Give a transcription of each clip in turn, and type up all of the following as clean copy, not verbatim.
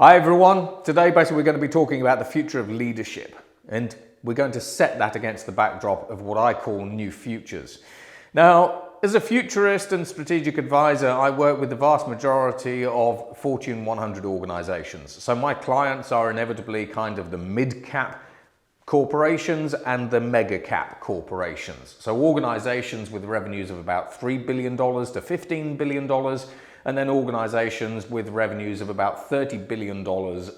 Hi everyone, today basically we're going to be talking about the future of leadership, and we're going to set that against the backdrop of what I call new futures. Now, as a futurist and strategic advisor, I work with the vast majority of Fortune 100 organizations. So my clients are inevitably kind of the mid-cap corporations and the mega-cap corporations. So organizations with revenues of about $3 billion to $15 billion, and then organizations with revenues of about $30 billion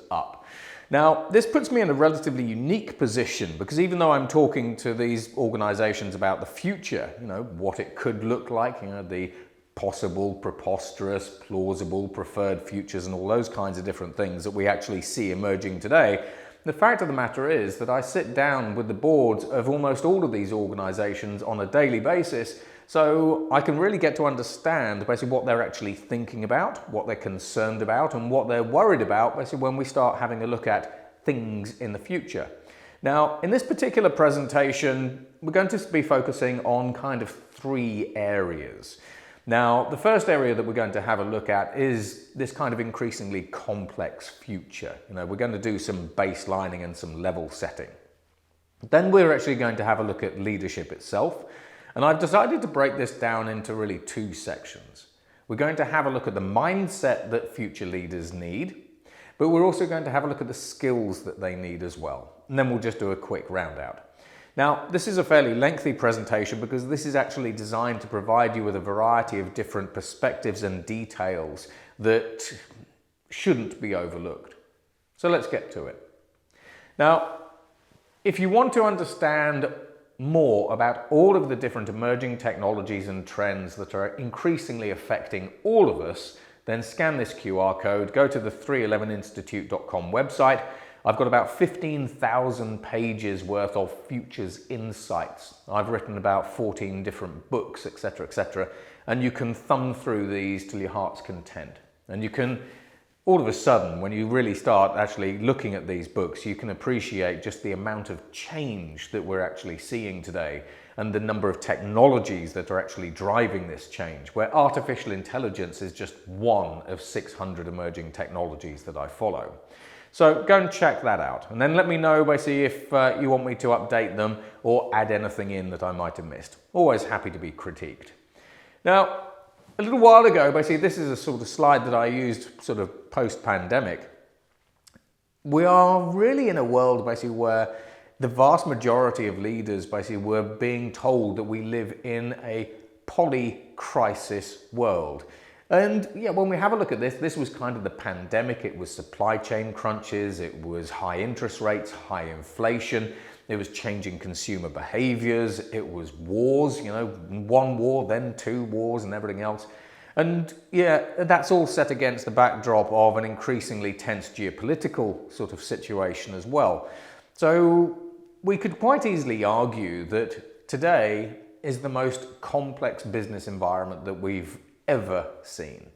up. Now, this puts me in a relatively unique position because even though I'm talking to these organizations about the future, what it could look like, the possible, preposterous, plausible, preferred futures and all those kinds of different things that we actually see emerging today, the fact of the matter is that I sit down with the boards of almost all of these organizations on a daily basis, so I can really get to understand basically what they're actually thinking about, what they're concerned about, and what they're worried about basically when we start having a look at things in the future. Now, in this particular presentation, we're going to be focusing on kind of three areas. Now, the first area that we're going to have a look at is this kind of increasingly complex future. We're going to do some baselining and some level setting. Then we're actually going to have a look at leadership itself. And I've decided to break this down into really two sections. We're going to have a look at the mindset that future leaders need, but we're also going to have a look at the skills that they need as well. And then we'll just do a quick round out. Now, this is a fairly lengthy presentation because this is actually designed to provide you with a variety of different perspectives and details that shouldn't be overlooked. So let's get to it. Now, if you want to understand more about all of the different emerging technologies and trends that are increasingly affecting all of us, then scan this QR code, go to the 311institute.com website. I've got about 15,000 pages worth of futures insights. I've written about 14 different books, etc., and you can thumb through these till your heart's content. And you can, all of a sudden, when you really start actually looking at these books, you can appreciate just the amount of change that we're actually seeing today and the number of technologies that are actually driving this change, where artificial intelligence is just one of 600 emerging technologies that I follow. So go and check that out, and then let me know basically if you want me to update them or add anything in that I might have missed. Always happy to be critiqued. Now, a little while ago, basically, this is a sort of slide that I used sort of post-pandemic. We are really in a world basically where the vast majority of leaders basically were being told that we live in a polycrisis world. And yeah, when we have a look at this was kind of the pandemic. It was supply chain crunches, it was high interest rates, high inflation, it was changing consumer behaviors, it was wars, one war, then two wars and everything else. And yeah, that's all set against the backdrop of an increasingly tense geopolitical sort of situation as well. So we could quite easily argue that today is the most complex business environment that we've ever seen.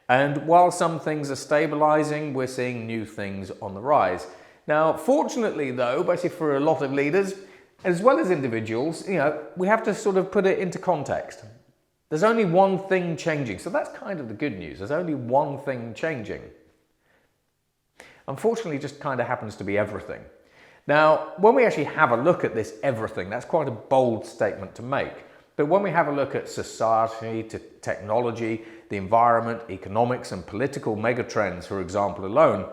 And while some things are stabilizing, we're seeing new things on the rise. Now, fortunately though, basically for a lot of leaders, as well as individuals, we have to sort of put it into context. There's only one thing changing, so that's kind of the good news. There's only one thing changing. Unfortunately, it just kind of happens to be everything. Now, when we actually have a look at this everything, that's quite a bold statement to make. But when we have a look at society, to technology, the environment, economics and political megatrends, for example, alone,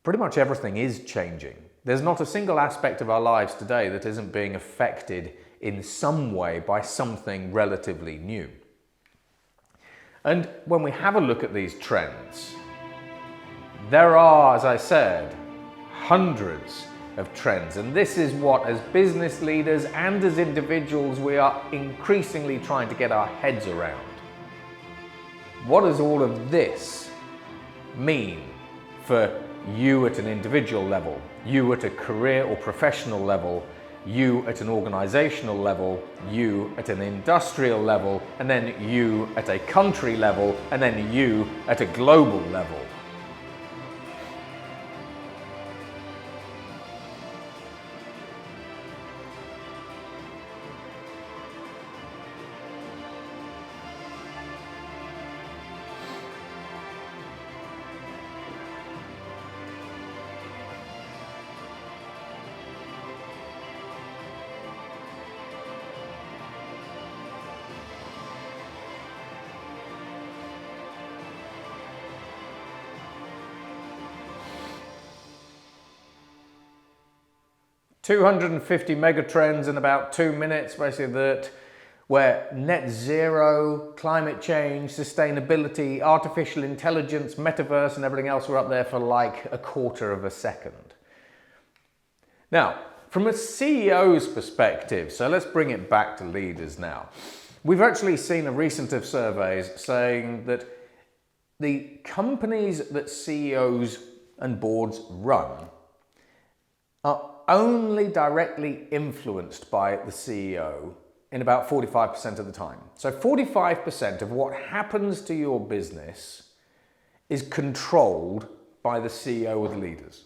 pretty much everything is changing. There's not a single aspect of our lives today that isn't being affected in some way by something relatively new. And when we have a look at these trends, there are, as I said, hundreds of trends. And this is what, as business leaders and as individuals, we are increasingly trying to get our heads around. What does all of this mean for you at an individual level, you at a career or professional level, you at an organizational level, you at an industrial level, and then you at a country level, and then you at a global level? 250 megatrends in about 2 minutes, basically where net zero, climate change, sustainability, artificial intelligence, metaverse and everything else were up there for like a quarter of a second. Now, from a CEO's perspective, so let's bring it back to leaders now. We've actually seen a recent of surveys saying that the companies that CEOs and boards run are only directly influenced by the CEO in about 45% of the time. So 45% of what happens to your business is controlled by the CEO or the leaders.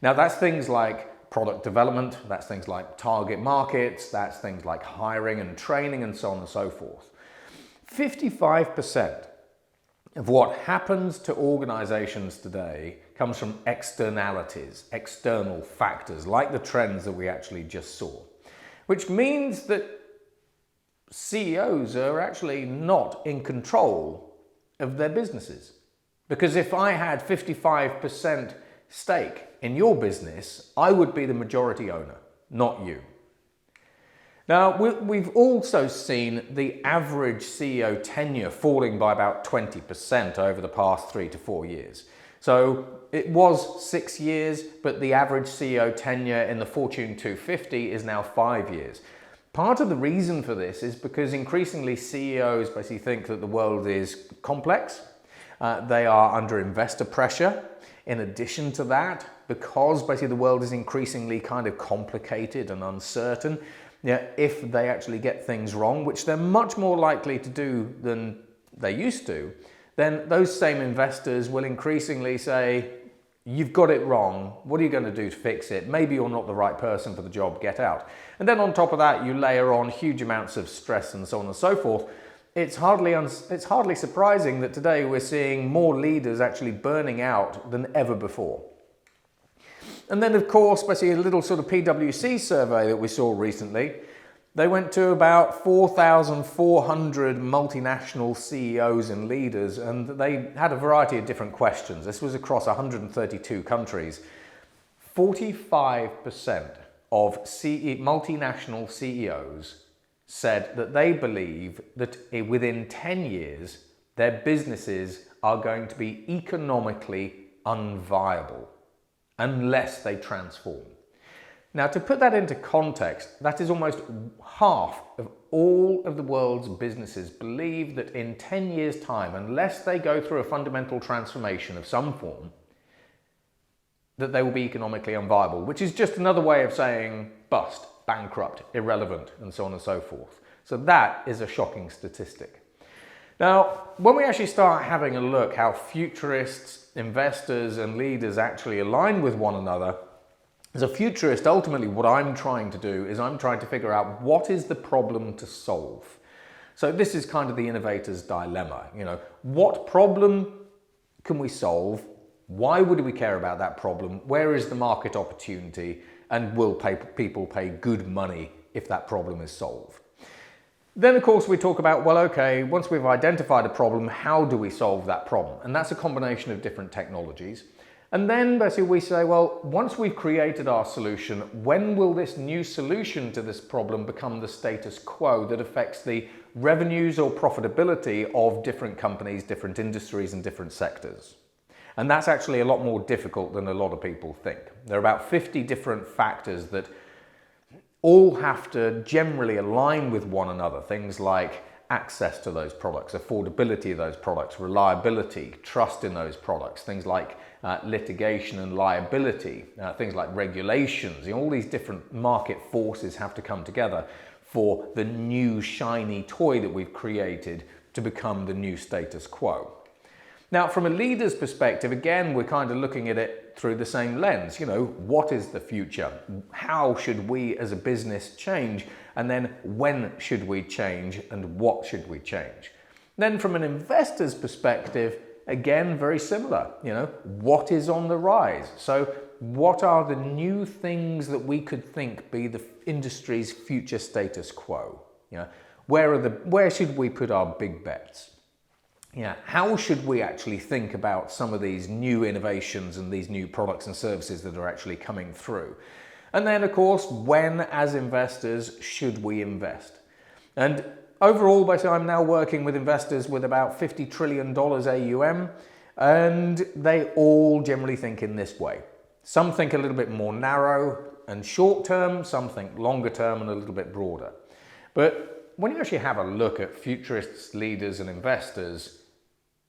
Now that's things like product development, that's things like target markets, that's things like hiring and training and so on and so forth. 55% of what happens to organizations today comes from externalities, external factors, like the trends that we actually just saw, which means that CEOs are actually not in control of their businesses. Because if I had 55% stake in your business, I would be the majority owner, not you. Now, we've also seen the average CEO tenure falling by about 20% over the past 3 to 4 years. So it was 6 years, but the average CEO tenure in the Fortune 250 is now 5 years. Part of the reason for this is because increasingly CEOs basically think that the world is complex. They are under investor pressure. In addition to that, because basically the world is increasingly kind of complicated and uncertain, if they actually get things wrong, which they're much more likely to do than they used to, then those same investors will increasingly say, you've got it wrong, what are you going to do to fix it? Maybe you're not the right person for the job, get out. And then on top of that, you layer on huge amounts of stress and so on and so forth. It's hardly surprising that today we're seeing more leaders actually burning out than ever before. And then, of course, basically a little sort of PwC survey that we saw recently, they went to about 4,400 multinational CEOs and leaders, and they had a variety of different questions. This was across 132 countries. 45% of multinational CEOs said that they believe that within 10 years, their businesses are going to be economically unviable unless they transform. Now, to put that into context, that is almost half of all of the world's businesses believe that in 10 years' time, unless they go through a fundamental transformation of some form, that they will be economically unviable, which is just another way of saying bust, bankrupt, irrelevant, and so on and so forth. So that is a shocking statistic. Now, when we actually start having a look how futurists, investors, and leaders actually align with one another, as a futurist, ultimately what I'm trying to do is I'm trying to figure out what is the problem to solve. So this is kind of the innovator's dilemma. What problem can we solve? Why would we care about that problem? Where is the market opportunity? And will people pay good money if that problem is solved? Then, of course, we talk about, well, okay, once we've identified a problem, how do we solve that problem? And that's a combination of different technologies. And then basically we say, well, once we've created our solution, when will this new solution to this problem become the status quo that affects the revenues or profitability of different companies, different industries, and different sectors? And that's actually a lot more difficult than a lot of people think. There are about 50 different factors that all have to generally align with one another. Things like access to those products, affordability of those products, reliability, trust in those products, things like litigation and liability, things like regulations. All these different market forces have to come together for the new shiny toy that we've created to become the new status quo. Now, from a leader's perspective, again, we're kind of looking at it through the same lens. What is the future? How should we as a business change? And then when should we change and what should we change? Then from an investor's perspective, again, very similar. What is on the rise? So what are the new things that we could think be the industry's future status quo? Where should we put our big bets? How should we actually think about some of these new innovations and these new products and services that are actually coming through? And then, of course, when as investors should we invest? And overall, basically, I'm now working with investors with about $50 trillion AUM, and they all generally think in this way. Some think a little bit more narrow and short term, some think longer term and a little bit broader. But when you actually have a look at futurists, leaders and investors,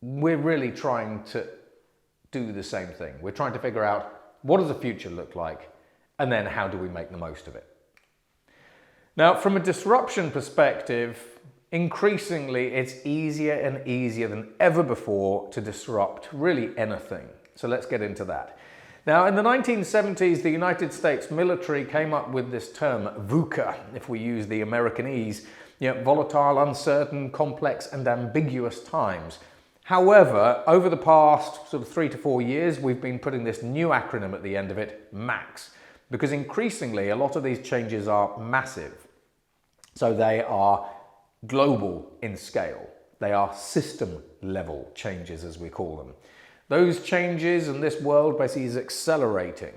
we're really trying to do the same thing. We're trying to figure out, what does the future look like? And then how do we make the most of it? Now, from a disruption perspective, increasingly it's easier and easier than ever before to disrupt really anything. So let's get into that. Now, in the 1970s, the United States military came up with this term VUCA, if we use the Americanese, volatile, uncertain, complex and ambiguous times. However, over the past sort of 3 to 4 years, we've been putting this new acronym at the end of it, MAX, because increasingly a lot of these changes are massive. So they are global in scale. They are system level changes, as we call them. Those changes in this world basically is accelerating.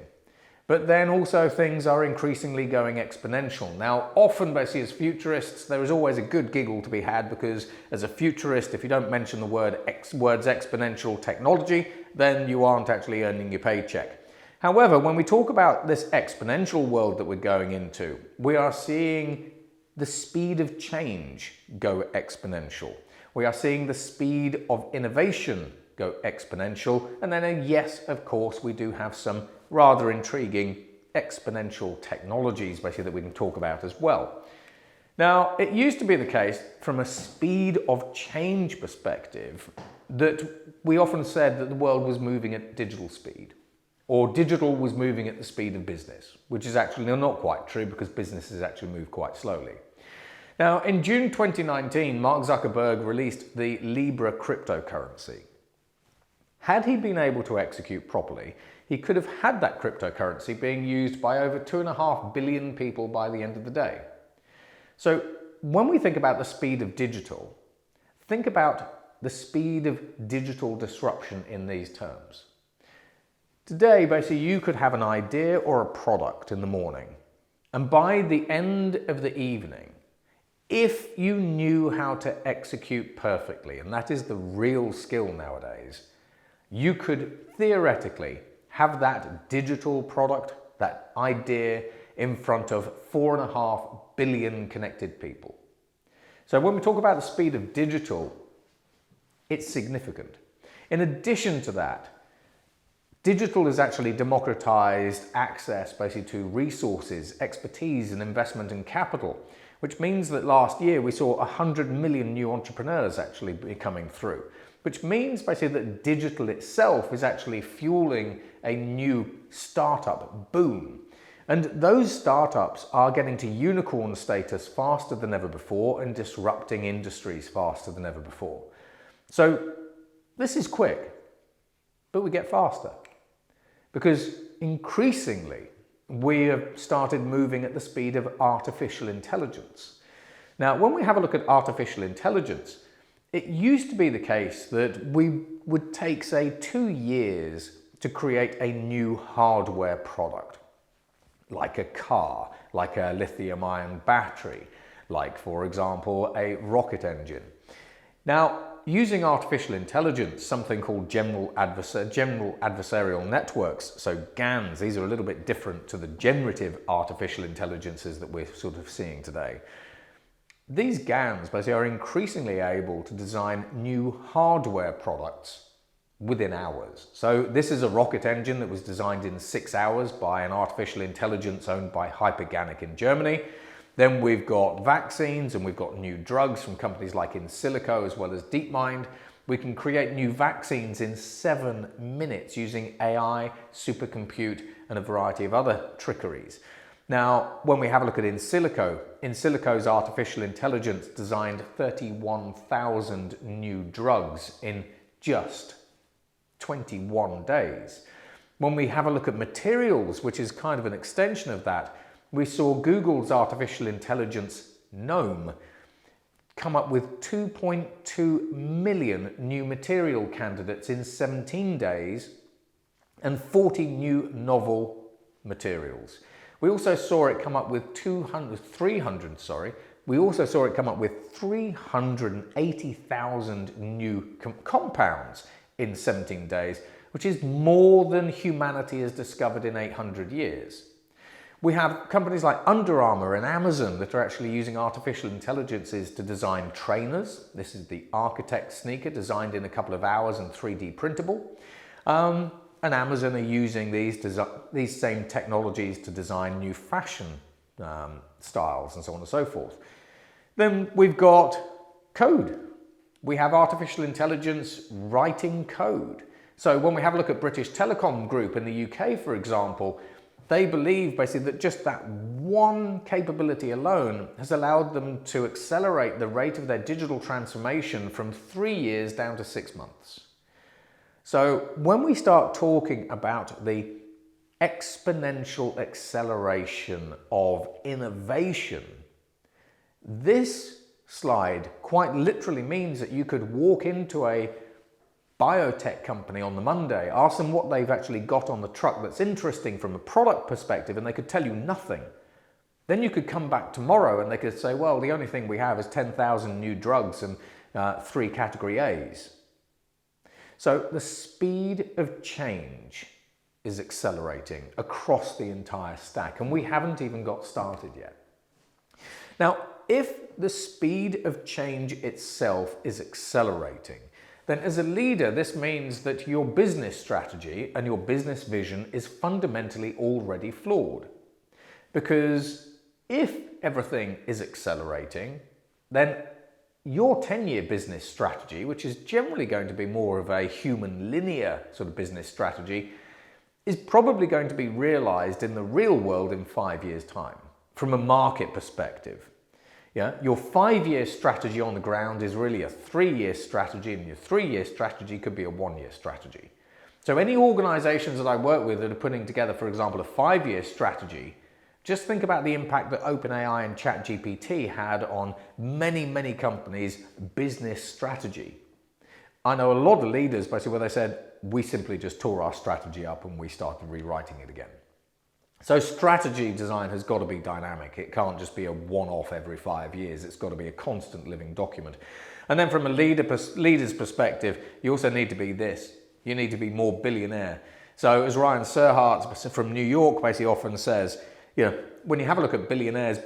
But then also things are increasingly going exponential. Now, often basically as futurists, there is always a good giggle to be had, because as a futurist, if you don't mention the words exponential technology, then you aren't actually earning your paycheck. However, when we talk about this exponential world that we're going into, we are seeing the speed of change go exponential. We are seeing the speed of innovation go exponential. And then, yes, of course, we do have some rather intriguing exponential technologies basically that we can talk about as well. Now, it used to be the case from a speed of change perspective that we often said that the world was moving at digital speed, or digital was moving at the speed of business, which is actually not quite true, because businesses actually move quite slowly. Now, in June 2019, Mark Zuckerberg released the Libra cryptocurrency. Had he been able to execute properly, he could have had that cryptocurrency being used by over 2.5 billion people by the end of the day. So when we think about the speed of digital, think about the speed of digital disruption in these terms. Today, basically, you could have an idea or a product in the morning, and by the end of the evening, if you knew how to execute perfectly, and that is the real skill nowadays, you could theoretically have that digital product, that idea, in front of 4.5 billion connected people. So when we talk about the speed of digital, it's significant. In addition to that, digital has actually democratized access basically to resources, expertise and investment in capital, which means that last year we saw 100 million new entrepreneurs actually coming through, which means basically that digital itself is actually fueling a new startup boom. And those startups are getting to unicorn status faster than ever before and disrupting industries faster than ever before. So this is quick, but we get faster, because increasingly we have started moving at the speed of artificial intelligence. Now, when we have a look at artificial intelligence, it used to be the case that we would take, say, 2 years to create a new hardware product, like a car, like a lithium-ion battery, like, for example, a rocket engine. Now, using artificial intelligence, something called general adversarial networks, so GANs, these are a little bit different to the generative artificial intelligences that we're sort of seeing today. These GANs basically are increasingly able to design new hardware products within hours. So this is a rocket engine that was designed in 6 hours by an artificial intelligence owned by Hyperganic in Germany. Then we've got vaccines, and we've got new drugs from companies like In Silico as well as DeepMind. We can create new vaccines in 7 minutes using AI, supercompute, and a variety of other trickeries. Now, when we have a look at In Silico's artificial intelligence designed 31,000 new drugs in just 21 days. When we have a look at materials, which is kind of an extension of that, we saw Google's artificial intelligence GNOME come up with 2.2 million new material candidates in 17 days and 40 new novel materials, We also saw it come up with 380,000 new compounds in 17 days, which is more than humanity has discovered in 800 years. We have companies like Under Armour and Amazon that are actually using artificial intelligences to design trainers. This is the Architect sneaker, designed in a couple of hours and 3D printable. And Amazon are using these same technologies to design new fashion styles and so on and so forth. Then we've got code. We have artificial intelligence writing code. So when we have a look at British Telecom Group in the UK, for example, they believe basically that just that one capability alone has allowed them to accelerate the rate of their digital transformation from 3 years down to 6 months. So when we start talking about the exponential acceleration of innovation, this slide quite literally means that you could walk into a biotech company on the Monday, ask them what they've actually got on the truck that's interesting from a product perspective, and they could tell you nothing. Then you could come back tomorrow and they could say, well, the only thing we have is 10,000 new drugs and 3 category A's. So the speed of change is accelerating across the entire stack, and we haven't even got started yet. Now, if the speed of change itself is accelerating, then as a leader, this means that your business strategy and your business vision is fundamentally already flawed. Because if everything is accelerating, then your 10-year business strategy, which is generally going to be more of a human linear sort of business strategy, is probably going to be realized in the real world in 5 years' time, from a market perspective. Yeah, your 5-year strategy on the ground is really a 3-year strategy, and your 3-year strategy could be a 1-year strategy. So any organizations that I work with that are putting together, for example, a 5-year strategy, just think about the impact that OpenAI and ChatGPT had on many, many companies' business strategy. I know a lot of leaders, basically, where they said, we simply just tore our strategy up and we started rewriting it again. So strategy design has got to be dynamic. It can't just be a one-off every 5 years. It's got to be a constant living document. And then from a leader's perspective, you also need to be this. You need to be more billionaire. So as Ryan Serhart from New York basically often says, you know, when you have a look at billionaires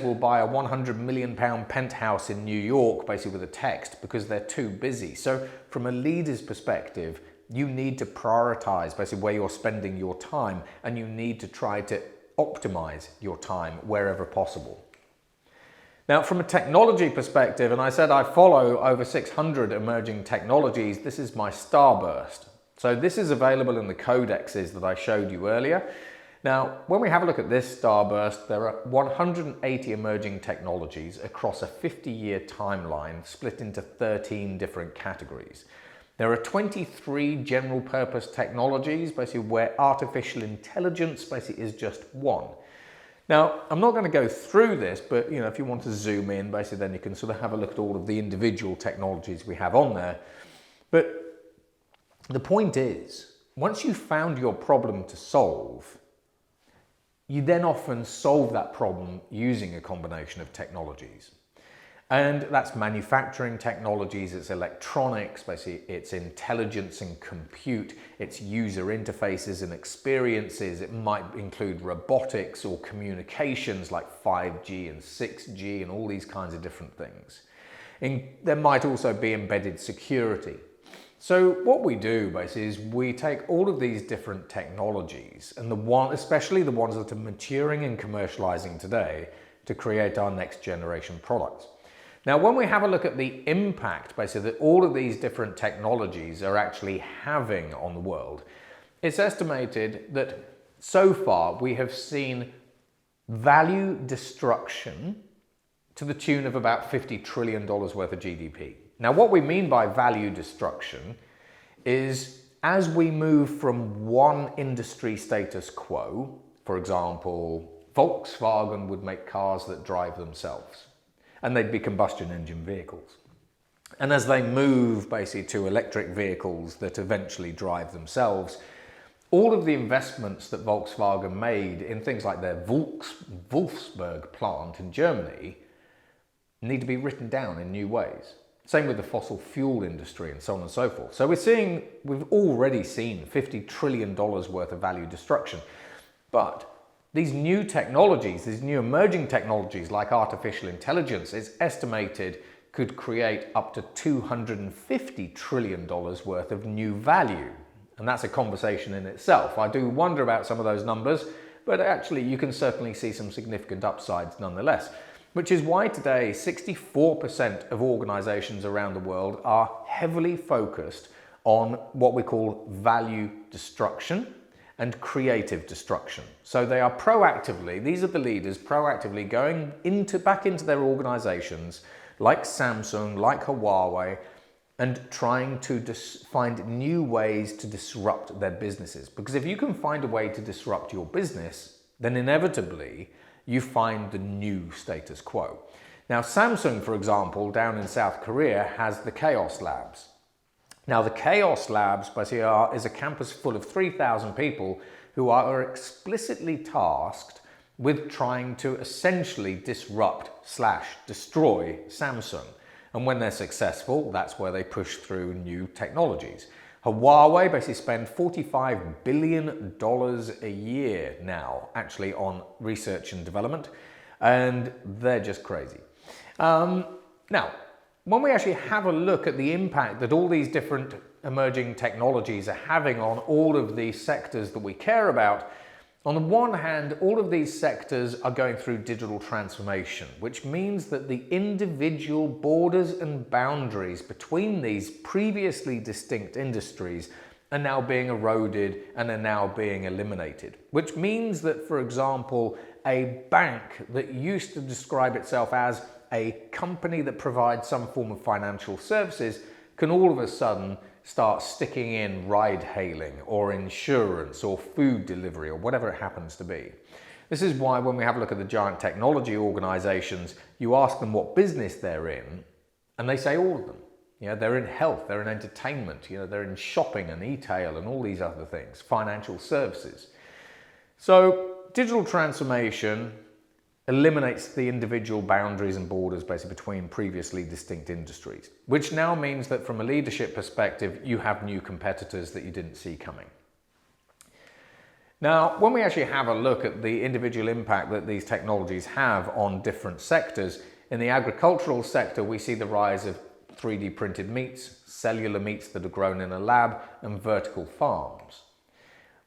will buy a £100 million penthouse in New York basically with a text because they're too busy. So from a leader's perspective, you need to prioritize basically where you're spending your time, and you need to try to optimize your time wherever possible. Now, from a technology perspective, and I said I follow over 600 emerging technologies, this is my StarBurst. So this is available in the codexes that I showed you earlier. Now, when we have a look at this StarBurst, there are 180 emerging technologies across a 50-year timeline split into 13 different categories. There are 23 general purpose technologies, basically where artificial intelligence basically is just one. Now, I'm not going to go through this, but if you want to zoom in, basically then you can sort of have a look at all of the individual technologies we have on there. But the point is, once you've found your problem to solve, you then often solve that problem using a combination of technologies. And that's manufacturing technologies, it's electronics, basically it's intelligence and compute, it's user interfaces and experiences, it might include robotics or communications like 5G and 6G and all these kinds of different things. And there might also be embedded security. So what we do basically is we take all of these different technologies and especially the ones that are maturing and commercializing today to create our next generation products. Now, when we have a look at the impact, basically, that all of these different technologies are actually having on the world, it's estimated that so far we have seen value destruction to the tune of about $50 trillion worth of GDP. Now, what we mean by value destruction is as we move from one industry status quo, for example, Volkswagen would make cars that drive themselves, and they'd be combustion engine vehicles. And as they move basically to electric vehicles that eventually drive themselves, all of the investments that Volkswagen made in things like their Wolfsburg plant in Germany need to be written down in new ways. Same with the fossil fuel industry and so on and so forth. So we've already seen $50 trillion worth of value destruction. But these new technologies, these new emerging technologies like artificial intelligence, is estimated could create up to $250 trillion worth of new value. And that's a conversation in itself. I do wonder about some of those numbers, but actually you can certainly see some significant upsides nonetheless. Which is why today 64% of organizations around the world are heavily focused on what we call value destruction and creative destruction. So they are proactively, these are the leaders proactively going back into their organizations like Samsung, like Huawei, and trying to find new ways to disrupt their businesses. Because if you can find a way to disrupt your business, then inevitably you find the new status quo. Now, Samsung, for example, down in South Korea, has the Chaos Labs. Now, the Chaos Labs basically is a campus full of 3,000 people who are explicitly tasked with trying to essentially disrupt/destroy Samsung. And when they're successful, that's where they push through new technologies. Huawei basically spend $45 billion a year now actually on research and development, and they're just crazy. Now, when we actually have a look at the impact that all these different emerging technologies are having on all of these sectors that we care about, on the one hand, all of these sectors are going through digital transformation, which means that the individual borders and boundaries between these previously distinct industries are now being eroded and are now being eliminated. Which means that, for example, a bank that used to describe itself as a company that provides some form of financial services can all of a sudden start sticking in ride hailing or insurance or food delivery or whatever it happens to be. This is why when we have a look at the giant technology organizations, you ask them what business they're in, and they say all of them. You know, they're in health, they're in entertainment, you know, they're in shopping and e-tail and all these other things, financial services. So digital transformation eliminates the individual boundaries and borders basically between previously distinct industries, which now means that from a leadership perspective, you have new competitors that you didn't see coming. Now, when we actually have a look at the individual impact that these technologies have on different sectors, in the agricultural sector, we see the rise of 3D printed meats, cellular meats that are grown in a lab, and vertical farms.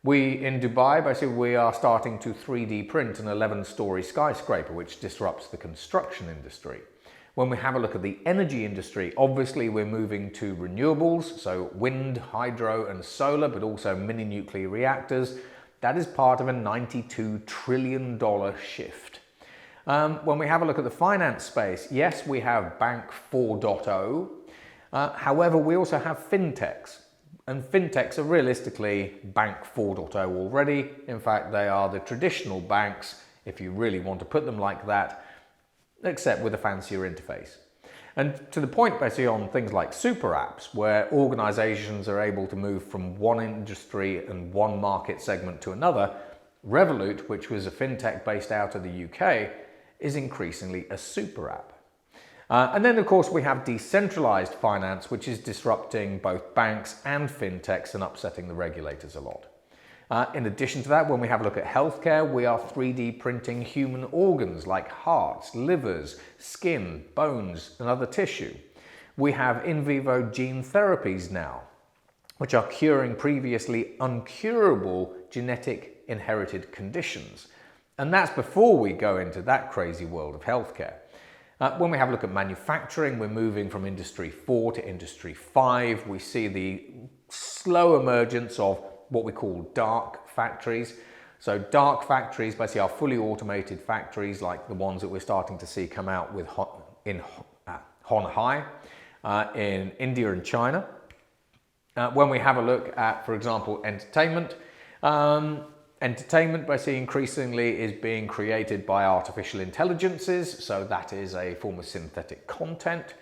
In Dubai, basically, we are starting to 3D print an 11-story skyscraper, which disrupts the construction industry. When we have a look at the energy industry, obviously we're moving to renewables, so wind, hydro and solar, but also mini nuclear reactors. That is part of a $92 trillion shift. When we have a look at the finance space, yes, we have Bank 4.0. However, we also have fintechs. And fintechs are realistically Bank 4.0 already. In fact, they are the traditional banks, if you really want to put them like that, except with a fancier interface. And to the point basically on things like super apps, where organizations are able to move from one industry and one market segment to another, Revolut, which was a fintech based out of the UK, is increasingly a super app. And then, of course, we have decentralized finance, which is disrupting both banks and fintechs and upsetting the regulators a lot. In addition to that, when we have a look at healthcare, we are 3D printing human organs like hearts, livers, skin, bones, and other tissue. We have in vivo gene therapies now, which are curing previously uncurable genetic inherited conditions. And that's before we go into that crazy world of healthcare. When we have a look at manufacturing, we're moving from Industry 4 to Industry 5. We see the slow emergence of what we call dark factories. So dark factories basically are fully automated factories like the ones that we're starting to see come out with in Honhai, in India and China. When we have a look at, for example, entertainment, entertainment basically increasingly is being created by artificial intelligences, so that is a form of synthetic content.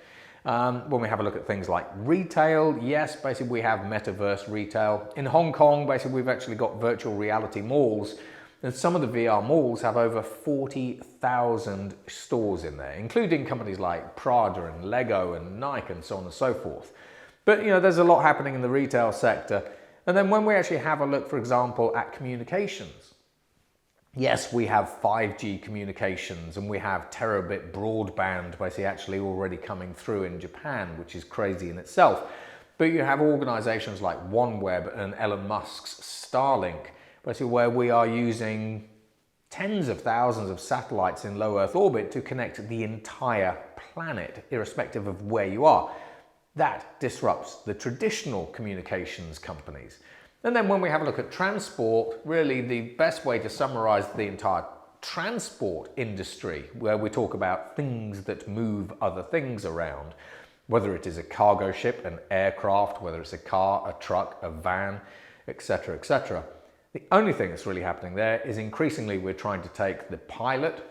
When we have a look at things like retail, yes, basically we have metaverse retail. In Hong Kong, basically we've actually got virtual reality malls, and some of the VR malls have over 40,000 stores in there, including companies like Prada and Lego and Nike and so on and so forth. But there's a lot happening in the retail sector. And then when we actually have a look, for example, at communications, yes, we have 5G communications and we have terabit broadband basically actually already coming through in Japan, which is crazy in itself. But you have organizations like OneWeb and Elon Musk's Starlink, basically where we are using tens of thousands of satellites in low Earth orbit to connect the entire planet, irrespective of where you are. That disrupts the traditional communications companies. And then when we have a look at transport, really the best way to summarize the entire transport industry, where we talk about things that move other things around, whether it is a cargo ship, an aircraft, whether it's a car, a truck, a van, etc., etc. The only thing that's really happening there is increasingly we're trying to take the pilot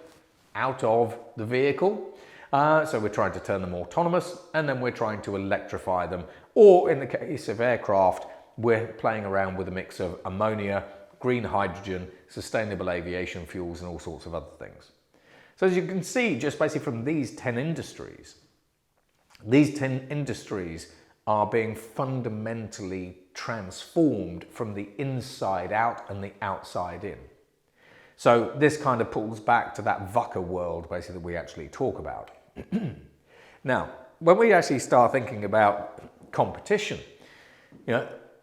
out of the vehicle. So we're trying to turn them autonomous, and then we're trying to electrify them. Or in the case of aircraft, we're playing around with a mix of ammonia, green hydrogen, sustainable aviation fuels, and all sorts of other things. So as you can see, just basically from these 10 industries are being fundamentally transformed from the inside out and the outside in. So this kind of pulls back to that VUCA world, basically, that we actually talk about. Now, when we actually start thinking about competition,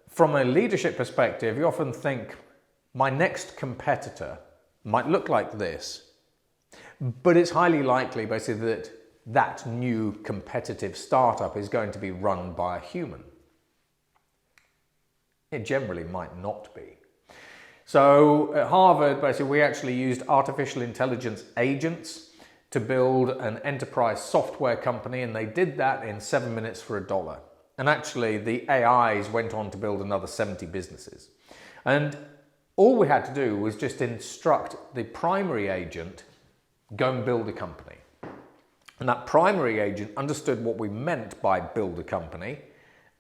from a leadership perspective, you often think my next competitor might look like this, but it's highly likely basically that that new competitive startup is going to be run by a human. It generally might not be. So at Harvard, basically, we actually used artificial intelligence agents to build an enterprise software company, and they did that in 7 minutes for $1. And actually, the AIs went on to build another 70 businesses. And all we had to do was just instruct the primary agent, go and build a company. And that primary agent understood what we meant by build a company,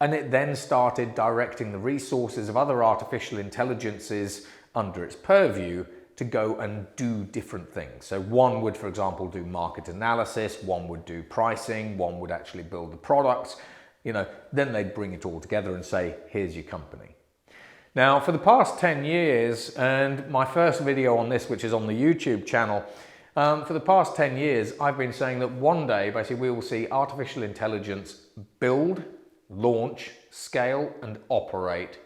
and it then started directing the resources of other artificial intelligences under its purview to go and do different things. So one would, for example, do market analysis, one would do pricing, one would actually build the products, then they'd bring it all together and say, here's your company. Now, for the past 10 years, and my first video on this, which is on the YouTube channel, for the past 10 years, I've been saying that one day, basically, we will see artificial intelligence build, launch, scale, and operate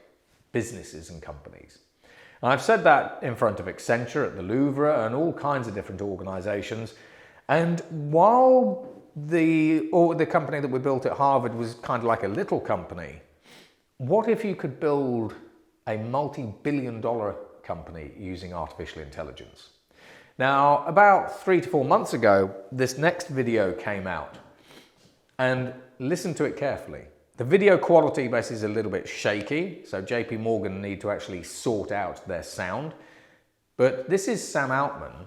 businesses and companies. And I've said that in front of Accenture at the Louvre and all kinds of different organizations. And while the company that we built at Harvard was kind of like a little company, what if you could build a multi-billion-dollar company using artificial intelligence? Now, about 3 to 4 months ago, this next video came out, and listen to it carefully. The video quality basically is a little bit shaky, so JP Morgan need to actually sort out their sound. But this is Sam Altman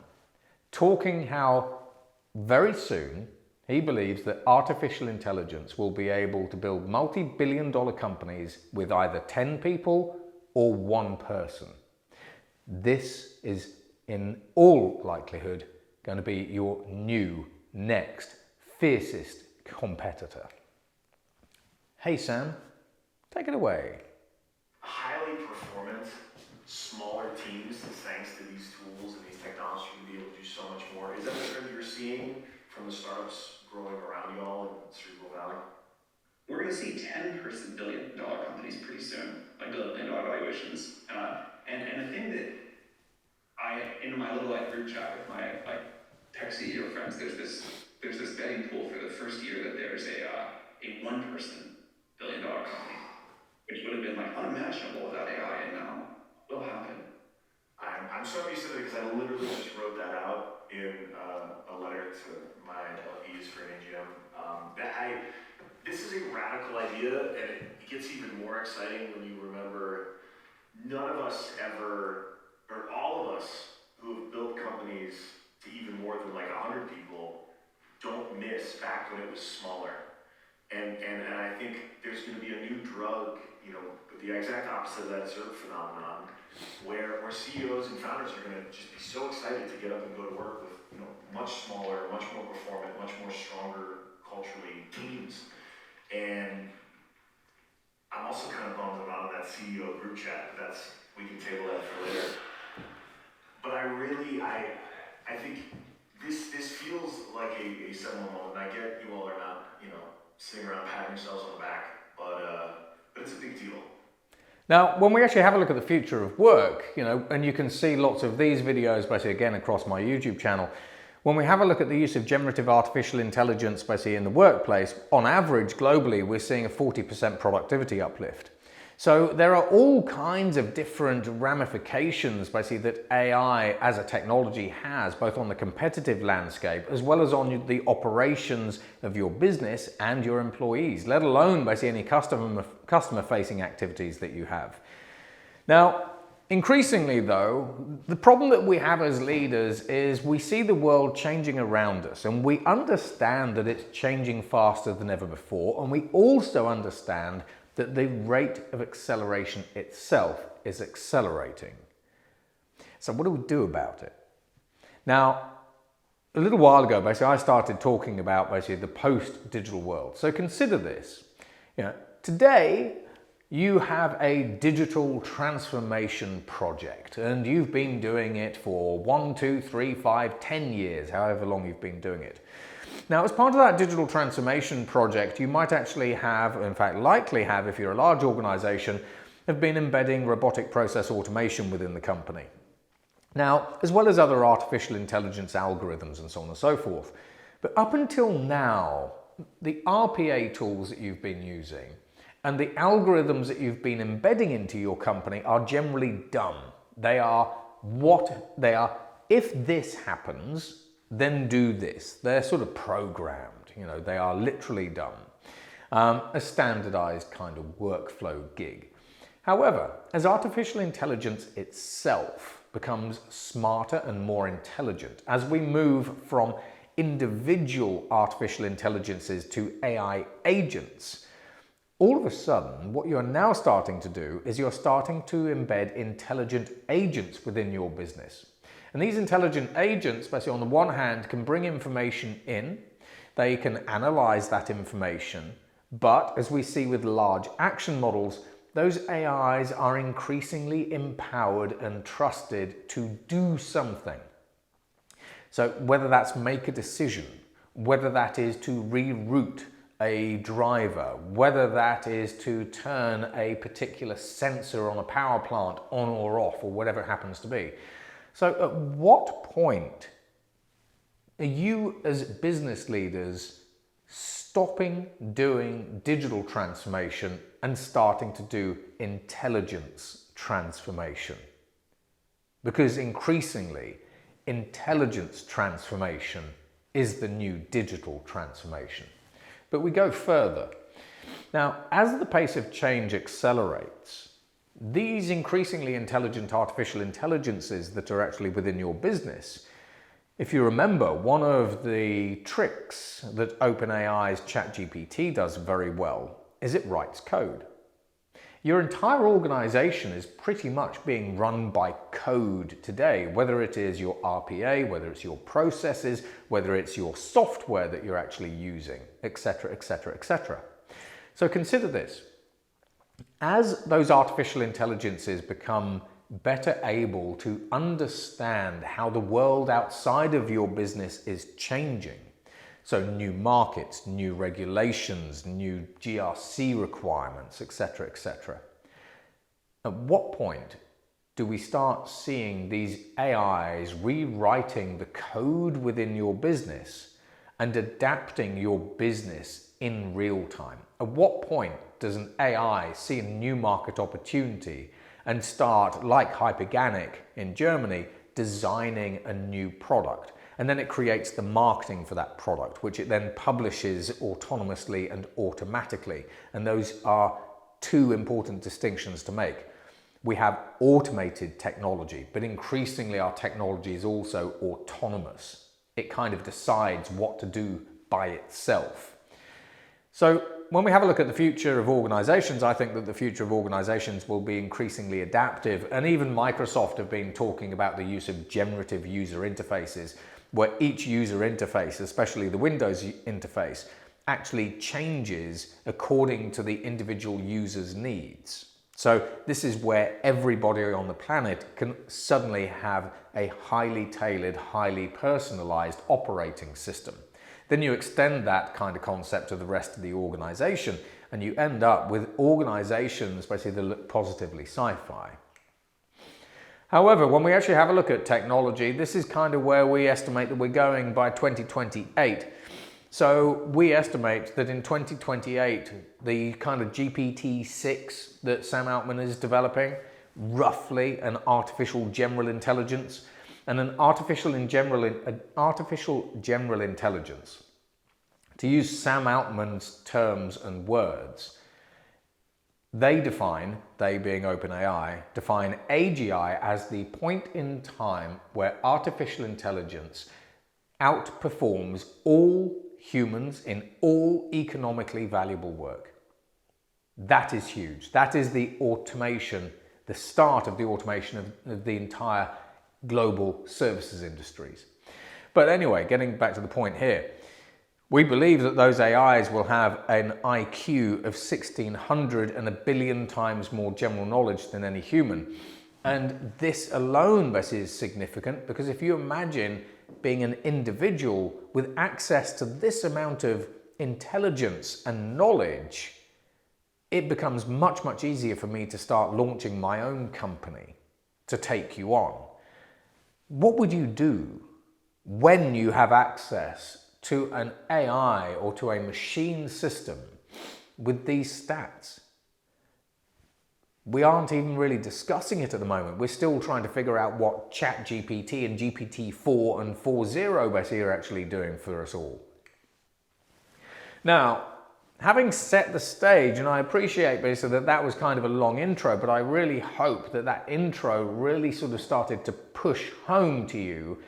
talking how very soon he believes that artificial intelligence will be able to build multi-billion-dollar companies with either 10 people or 1 person. This is in all likelihood going to be your new, next, fiercest competitor. Hey Sam, take it away. Highly performant, smaller teams, thanks to these tools and these technologies, to be able to do so much more. Is that the trend you're seeing from the startups growing around y'all in Cerebral Valley? We're going to see 10-person billion-dollar companies pretty soon, like billion-dollar valuations. And the thing that in my little group chat with my tech CEO friends, there's this betting pool for the first year that there's a 1-person billion-dollar company, which would have been unimaginable without AI, and now will happen. I'm so happy you said that, because I literally just wrote that out in a letter to my LPs for an AGM. This is a radical idea, and it gets even more exciting when you remember none of us ever, or all of us who have built companies to even more than 100 people, don't miss back when it was smaller. And I think there's going to be a new drug, the exact opposite of that ZERP phenomenon, where CEOs and founders are going to just be so excited to get up and go to work with, much smaller, much more performant, much more stronger culturally teams. And I'm also kind of bummed I'm not on that CEO group chat. We can table that for later. But I think this feels like a seminal moment. I get you all are not, sitting around patting yourselves on the back, but it's a big deal. Now, when we actually have a look at the future of work, and you can see lots of these videos basically again across my YouTube channel, when we have a look at the use of generative artificial intelligence basically in the workplace, on average globally, we're seeing a 40% productivity uplift. So there are all kinds of different ramifications basically that AI as a technology has, both on the competitive landscape as well as on the operations of your business and your employees, let alone basically any customer facing activities that you have. Now, increasingly though, the problem that we have as leaders is we see the world changing around us, and we understand that it's changing faster than ever before, and we also understand that the rate of acceleration itself is accelerating. So what do we do about it? Now, a little while ago, basically, I started talking about basically the post-digital world. So consider this. Today, you have a digital transformation project, and you've been doing it for 1, 2, 3, 5, 10 years, however long you've been doing it. Now, as part of that digital transformation project, you might actually have, in fact likely have, if you're a large organization, have been embedding robotic process automation within the company. Now, as well as other artificial intelligence algorithms and so on and so forth. But up until now, the RPA tools that you've been using and the algorithms that you've been embedding into your company are generally dumb. They are what they are. If this happens, then do this. They're sort of programmed, they are literally done. A standardized kind of workflow gig. However, as artificial intelligence itself becomes smarter and more intelligent, as we move from individual artificial intelligences to AI agents, all of a sudden, what you're now starting to do is you're starting to embed intelligent agents within your business. And these intelligent agents, basically on the one hand, can bring information in, they can analyze that information, but as we see with large action models, those AIs are increasingly empowered and trusted to do something. So whether that's make a decision, whether that is to reroute a driver, whether that is to turn a particular sensor on a power plant on or off, or whatever it happens to be. So at what point are you as business leaders stopping doing digital transformation and starting to do intelligence transformation? Because increasingly, intelligence transformation is the new digital transformation. But we go further. Now, as the pace of change accelerates, these increasingly intelligent artificial intelligences that are actually within your business, if you remember, one of the tricks that OpenAI's ChatGPT does very well is it writes code. Your entire organization is pretty much being run by code today, whether it is your RPA, whether it's your processes, whether it's your software that you're actually using, etc., etc., etc. So consider this. As those artificial intelligences become better able to understand how the world outside of your business is changing, so new markets, new regulations, new GRC requirements, etc., etc. At what point do we start seeing these AIs rewriting the code within your business and adapting your business in real time? At what point does an AI see a new market opportunity and start, like Hyperganic in Germany, designing a new product? And then it creates the marketing for that product, which it then publishes autonomously and automatically. And those are two important distinctions to make. We have automated technology, but increasingly our technology is also autonomous. It kind of decides what to do by itself. So when we have a look at the future of organizations, I think that the future of organizations will be increasingly adaptive, and even Microsoft have been talking about the use of generative user interfaces, where each user interface, especially the Windows interface, actually changes according to the individual user's needs. So this is where everybody on the planet can suddenly have a highly tailored, highly personalized operating system. Then you extend that kind of concept to the rest of the organization, and you end up with organizations basically that look positively sci-fi. However, when we actually have a look at technology, this is kind of where we estimate that we're going by 2028. So we estimate that in 2028, the kind of GPT-6 that Sam Altman is developing, roughly an artificial general intelligence, and an artificial general intelligence. To use Sam Altman's terms and words, they being OpenAI, define AGI as the point in time where artificial intelligence outperforms all humans in all economically valuable work. That is huge. That is the automation, the start of the automation of the entire global services industries. But anyway, getting back to the point here, we believe that those AIs will have an IQ of 1,600 and 1 billion times more general knowledge than any human. And this alone basically is significant, because if you imagine being an individual with access to this amount of intelligence and knowledge, it becomes much, much easier for me to start launching my own company to take you on. What would you do when you have access to an AI or to a machine system with these stats? We aren't even really discussing it at the moment. We're still trying to figure out what ChatGPT and GPT-4 and 4.0 basically are actually doing for us all. Now, having set the stage, and I appreciate basically that was kind of a long intro, but I really hope that intro really sort of started to push home to you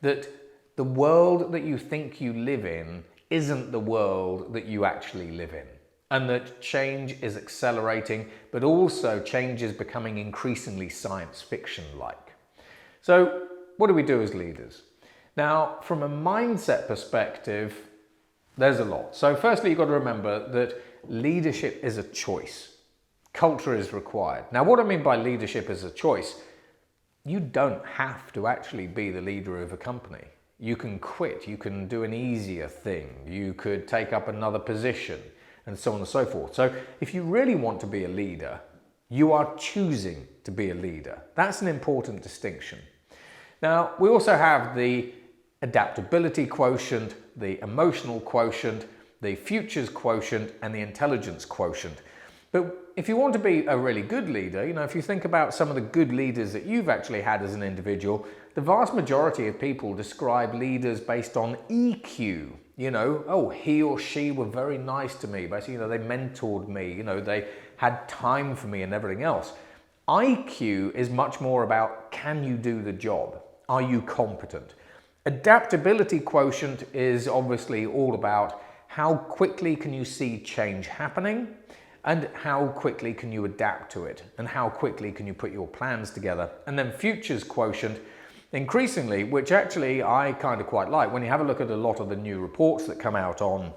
that the world that you think you live in isn't the world that you actually live in. And that change is accelerating, but also change is becoming increasingly science fiction-like. So what do we do as leaders? Now, from a mindset perspective, there's a lot. So firstly, you've got to remember that leadership is a choice. Culture is required. Now, what I mean by leadership as a choice, you don't have to actually be the leader of a company. You can quit, you can do an easier thing, you could take up another position, and so on and so forth. So if you really want to be a leader, you are choosing to be a leader. That's an important distinction. Now, we also have the adaptability quotient, the emotional quotient, the futures quotient, and the intelligence quotient. But if you want to be a really good leader, if you think about some of the good leaders that you've actually had as an individual, the vast majority of people describe leaders based on EQ. Oh, he or she were very nice to me. Basically, they mentored me, they had time for me and everything else. IQ is much more about, can you do the job? Are you competent? Adaptability quotient is obviously all about how quickly can you see change happening, and how quickly can you adapt to it, and how quickly can you put your plans together. And then futures quotient, increasingly, which actually I kind of quite like, when you have a look at a lot of the new reports that come out on,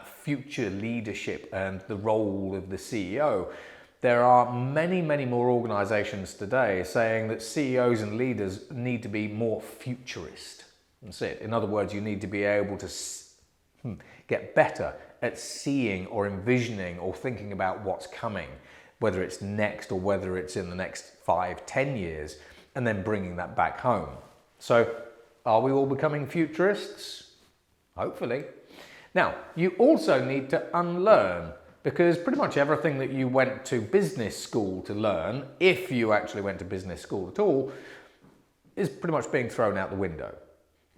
future leadership and the role of the CEO, there are many, many more organizations today saying that CEOs and leaders need to be more futurist. That's it. In other words, you need to be able to get better at seeing or envisioning or thinking about what's coming, whether it's next or whether it's in the next 5-10 years, and then bringing that back home. So are we all becoming futurists? Hopefully. Now, you also need to unlearn, because pretty much everything that you went to business school to learn, if you actually went to business school at all, is pretty much being thrown out the window.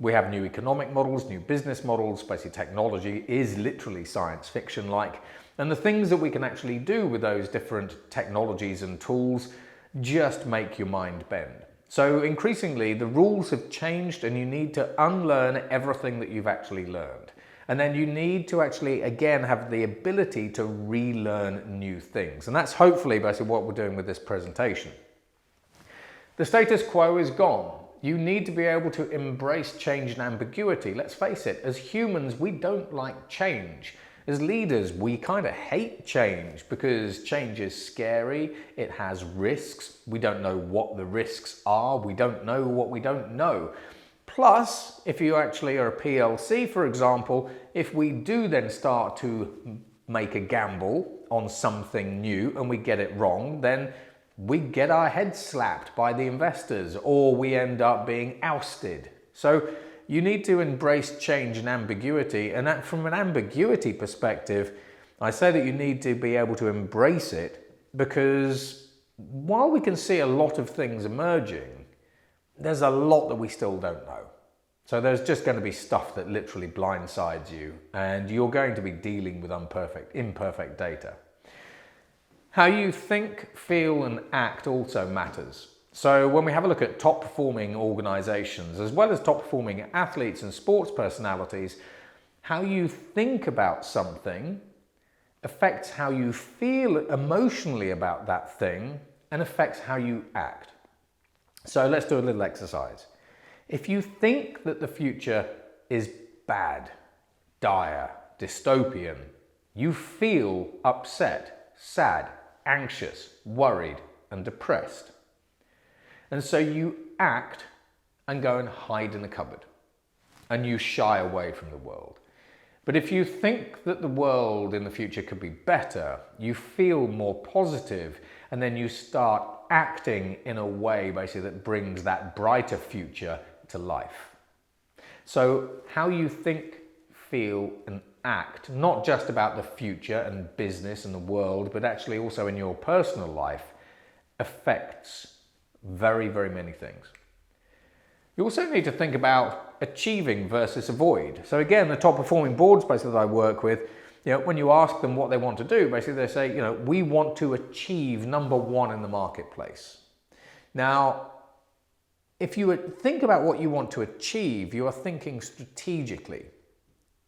We have new economic models, new business models. Basically, technology is literally science fiction-like. And the things that we can actually do with those different technologies and tools just make your mind bend. So increasingly, the rules have changed and you need to unlearn everything that you've actually learned. And then you need to actually, again, have the ability to relearn new things. And that's hopefully basically what we're doing with this presentation. The status quo is gone. You need to be able to embrace change and ambiguity. Let's face it, as humans, we don't like change. As leaders, we kind of hate change because change is scary, it has risks, we don't know what the risks are, we don't know what we don't know. Plus, if you actually are a PLC, for example, if we do then start to make a gamble on something new and we get it wrong, then we get our heads slapped by the investors or we end up being ousted. So you need to embrace change and ambiguity, and that from an ambiguity perspective, I say that you need to be able to embrace it because while we can see a lot of things emerging, there's a lot that we still don't know. So there's just going to be stuff that literally blindsides you, and you're going to be dealing with imperfect data. How you think, feel, and act also matters. So when we have a look at top performing organizations, as well as top performing athletes and sports personalities, how you think about something affects how you feel emotionally about that thing and affects how you act. So let's do a little exercise. If you think that the future is bad, dire, dystopian, you feel upset, sad, anxious, worried, and depressed. And so you act and go and hide in a cupboard, and you shy away from the world. But if you think that the world in the future could be better, you feel more positive, and then you start acting in a way basically that brings that brighter future to life. So how you think, feel, and act, not just about the future and business and the world, but actually also in your personal life, affects very, very many things. You also need to think about achieving versus avoid. So again, the top performing boards basically that I work with, when you ask them what they want to do, basically they say, we want to achieve number one in the marketplace. Now, if you think about what you want to achieve, you are thinking strategically.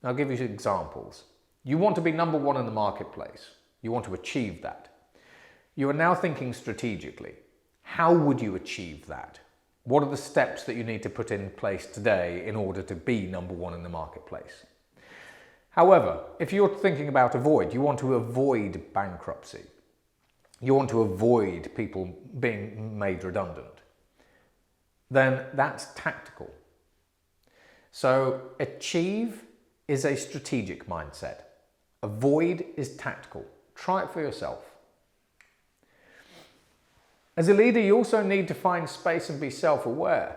I'll give you some examples. You want to be number one in the marketplace. You want to achieve that. You are now thinking strategically. How would you achieve that? What are the steps that you need to put in place today in order to be number one in the marketplace? However, if you're thinking about avoid, you want to avoid bankruptcy. You want to avoid people being made redundant. Then that's tactical. So achieve is a strategic mindset. Avoid is tactical. Try it for yourself. As a leader, you also need to find space and be self-aware,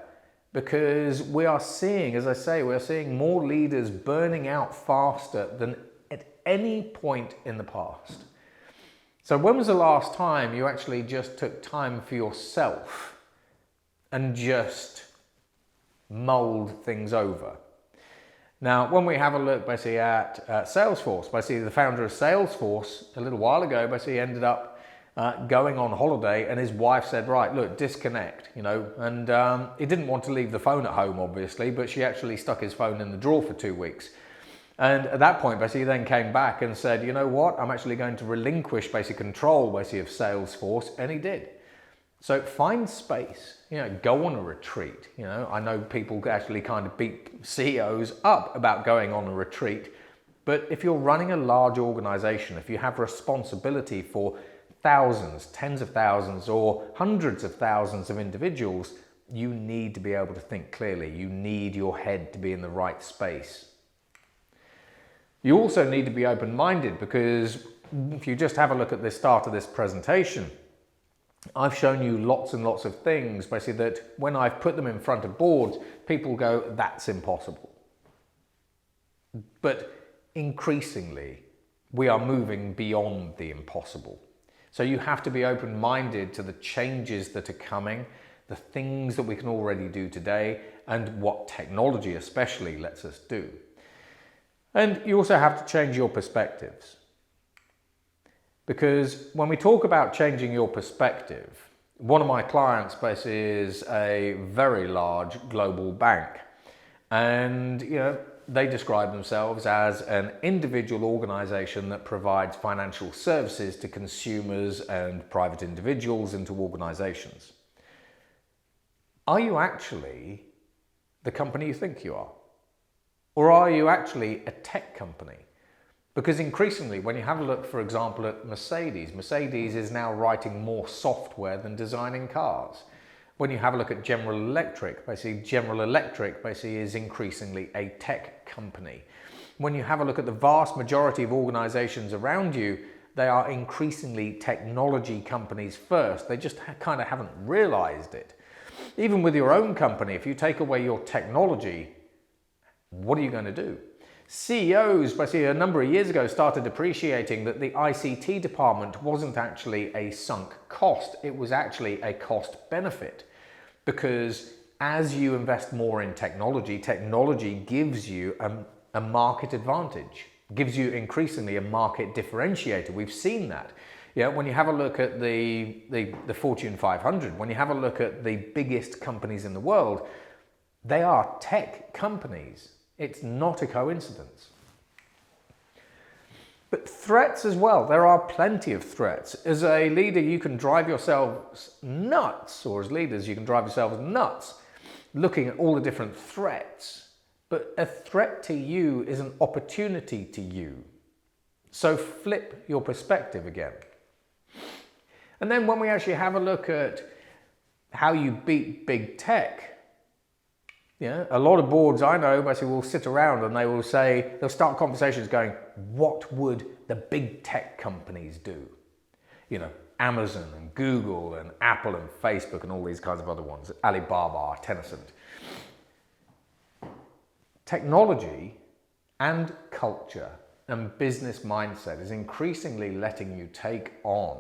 because we are seeing, as I say, we're seeing more leaders burning out faster than at any point in the past. So when was the last time you actually just took time for yourself and just mulled things over? Now, when we have a look basically at Salesforce, basically the founder of Salesforce a little while ago basically ended up going on holiday, and his wife said, right, look, disconnect, and he didn't want to leave the phone at home, obviously, but she actually stuck his phone in the drawer for 2 weeks. And at that point, basically, he then came back and said, you know what, I'm actually going to relinquish basic control basically of Salesforce, and he did. So find space, go on a retreat. I know people actually kind of beat CEOs up about going on a retreat, but if you're running a large organization, if you have responsibility for thousands, tens of thousands, or hundreds of thousands of individuals, you need to be able to think clearly. You need your head to be in the right space. You also need to be open-minded, because if you just have a look at the start of this presentation, I've shown you lots and lots of things, basically, that when I've put them in front of boards, people go, that's impossible. But increasingly, we are moving beyond the impossible. So you have to be open-minded to the changes that are coming, the things that we can already do today, and what technology especially lets us do. And you also have to change your perspectives. Because when we talk about changing your perspective, one of my clients basically is a very large global bank. And they describe themselves as an individual organization that provides financial services to consumers and private individuals and to organizations. Are you actually the company you think you are? Or are you actually a tech company? Because increasingly, when you have a look, for example, at Mercedes is now writing more software than designing cars. When you have a look at General Electric is increasingly a tech company. When you have a look at the vast majority of organizations around you, they are increasingly technology companies first. They just kind of haven't realized it. Even with your own company, if you take away your technology, what are you going to do? CEOs, basically a number of years ago, started appreciating that the ICT department wasn't actually a sunk cost, it was actually a cost benefit. Because as you invest more in technology, technology gives you a market advantage, gives you increasingly a market differentiator. We've seen that. Yeah, when you have a look at the Fortune 500, when you have a look at the biggest companies in the world, they are tech companies. It's not a coincidence. But threats as well, there are plenty of threats. As a leader, you can drive yourselves nuts, or as leaders, you can drive yourselves nuts looking at all the different threats. But a threat to you is an opportunity to you. So flip your perspective again. And then when we actually have a look at how you beat big tech, yeah, a lot of boards I know basically will sit around and they will say, they'll start conversations going, what would the big tech companies do? You know, Amazon and Google and Apple and Facebook and all these kinds of other ones, Alibaba, Tencent. Technology and culture and business mindset is increasingly letting you take on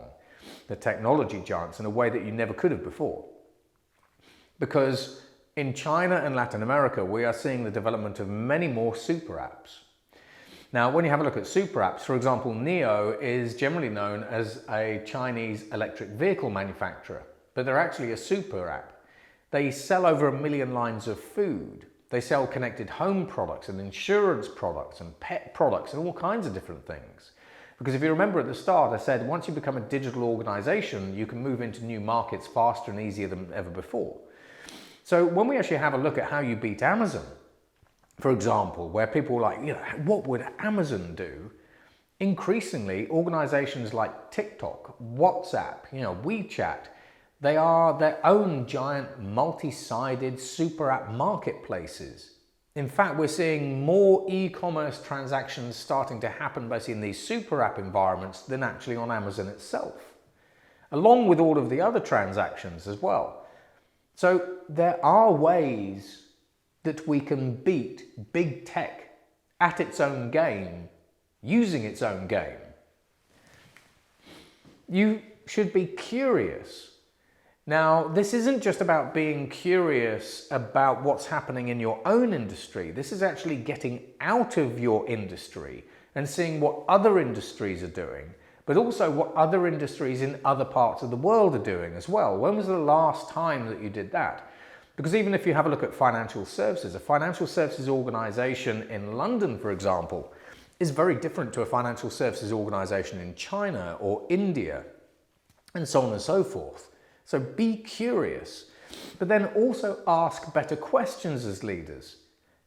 the technology giants in a way that you never could have before. Because in China and Latin America, we are seeing the development of many more super apps. Now, when you have a look at super apps, for example, NIO is generally known as a Chinese electric vehicle manufacturer, but they're actually a super app. They sell over 1 million lines of food. They sell connected home products and insurance products and pet products and all kinds of different things. Because if you remember at the start, I said once you become a digital organization, you can move into new markets faster and easier than ever before. So when we actually have a look at how you beat Amazon, for example, where people are like, you know, what would Amazon do? Increasingly, organizations like TikTok, WhatsApp, you know, WeChat, they are their own giant multi-sided super app marketplaces. In fact, we're seeing more e-commerce transactions starting to happen basically in these super app environments than actually on Amazon itself, along with all of the other transactions as well. So there are ways that we can beat big tech at its own game, using its own game. You should be curious. Now, this isn't just about being curious about what's happening in your own industry. This is actually getting out of your industry and seeing what other industries are doing, but also what other industries in other parts of the world are doing as well. When was the last time that you did that? Because even if you have a look at financial services, a financial services organization in London, for example, is very different to a financial services organization in China or India, and so on and so forth. So be curious, but then also ask better questions as leaders.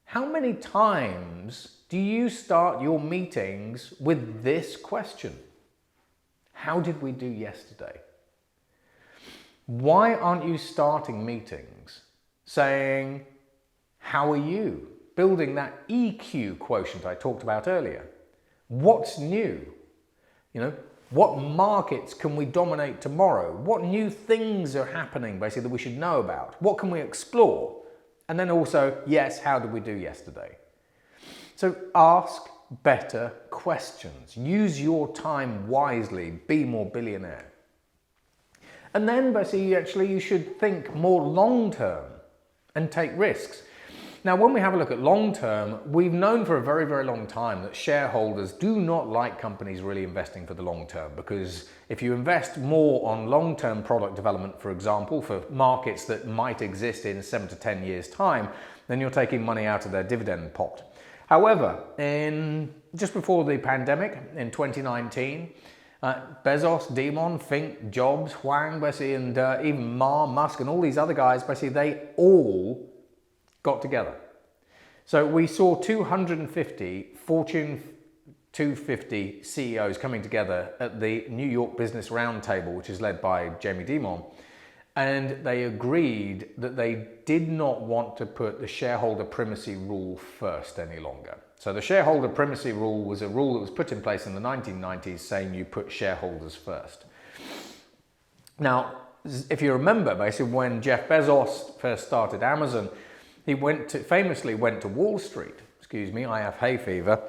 How many times do you start your meetings with this question? How did we do yesterday? Why aren't you starting meetings saying, how are you? Building that EQ quotient I talked about earlier. What's new? You know, what markets can we dominate tomorrow? What new things are happening basically that we should know about? What can we explore? And then also, yes, how did we do yesterday? So ask better questions. Use your time wisely. Be more billionaire. And then basically you should think more long term and take risks. Now, when we have a look at long term, we've known for a very, very long time that shareholders do not like companies really investing for the long term, because if you invest more on long-term product development, for example, for markets that might exist in 7 to 10 years' time, then you're taking money out of their dividend pot. However, just before the pandemic in 2019, Bezos, Demon, Fink, Jobs, Huang, basically, and even Ma, Musk, and all these other guys, basically, they all got together. So we saw 250 Fortune 250 CEOs coming together at the New York Business Roundtable, which is led by Jamie Dimon, and they agreed that they did not want to put the shareholder primacy rule first any longer. So the shareholder primacy rule was a rule that was put in place in the 1990s saying you put shareholders first. Now, if you remember, basically when Jeff Bezos first started Amazon, he famously went to Wall Street. Excuse me, I have hay fever.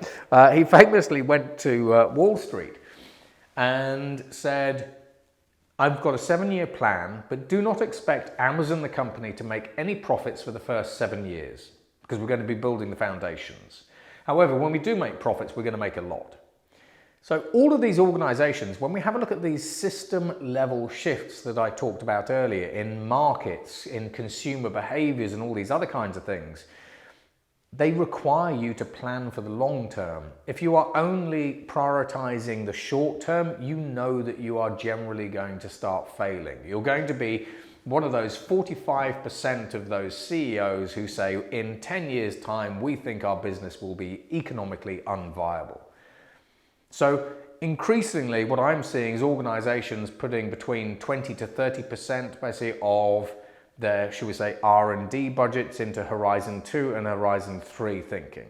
He famously went to Wall Street and said, I've got a 7-year plan, but do not expect Amazon, the company, to make any profits for the first 7 years because we're going to be building the foundations. However, when we do make profits, we're going to make a lot. So all of these organizations, when we have a look at these system level shifts that I talked about earlier in markets, in consumer behaviors and all these other kinds of things, they require you to plan for the long term. If you are only prioritizing the short term, you know that you are generally going to start failing. You're going to be one of those 45% of those CEOs who say, in 10 years' time, we think our business will be economically unviable. So increasingly, what I'm seeing is organizations putting between 20 to 30% basically of their, should we say, R&D budgets into Horizon 2 and Horizon 3 thinking.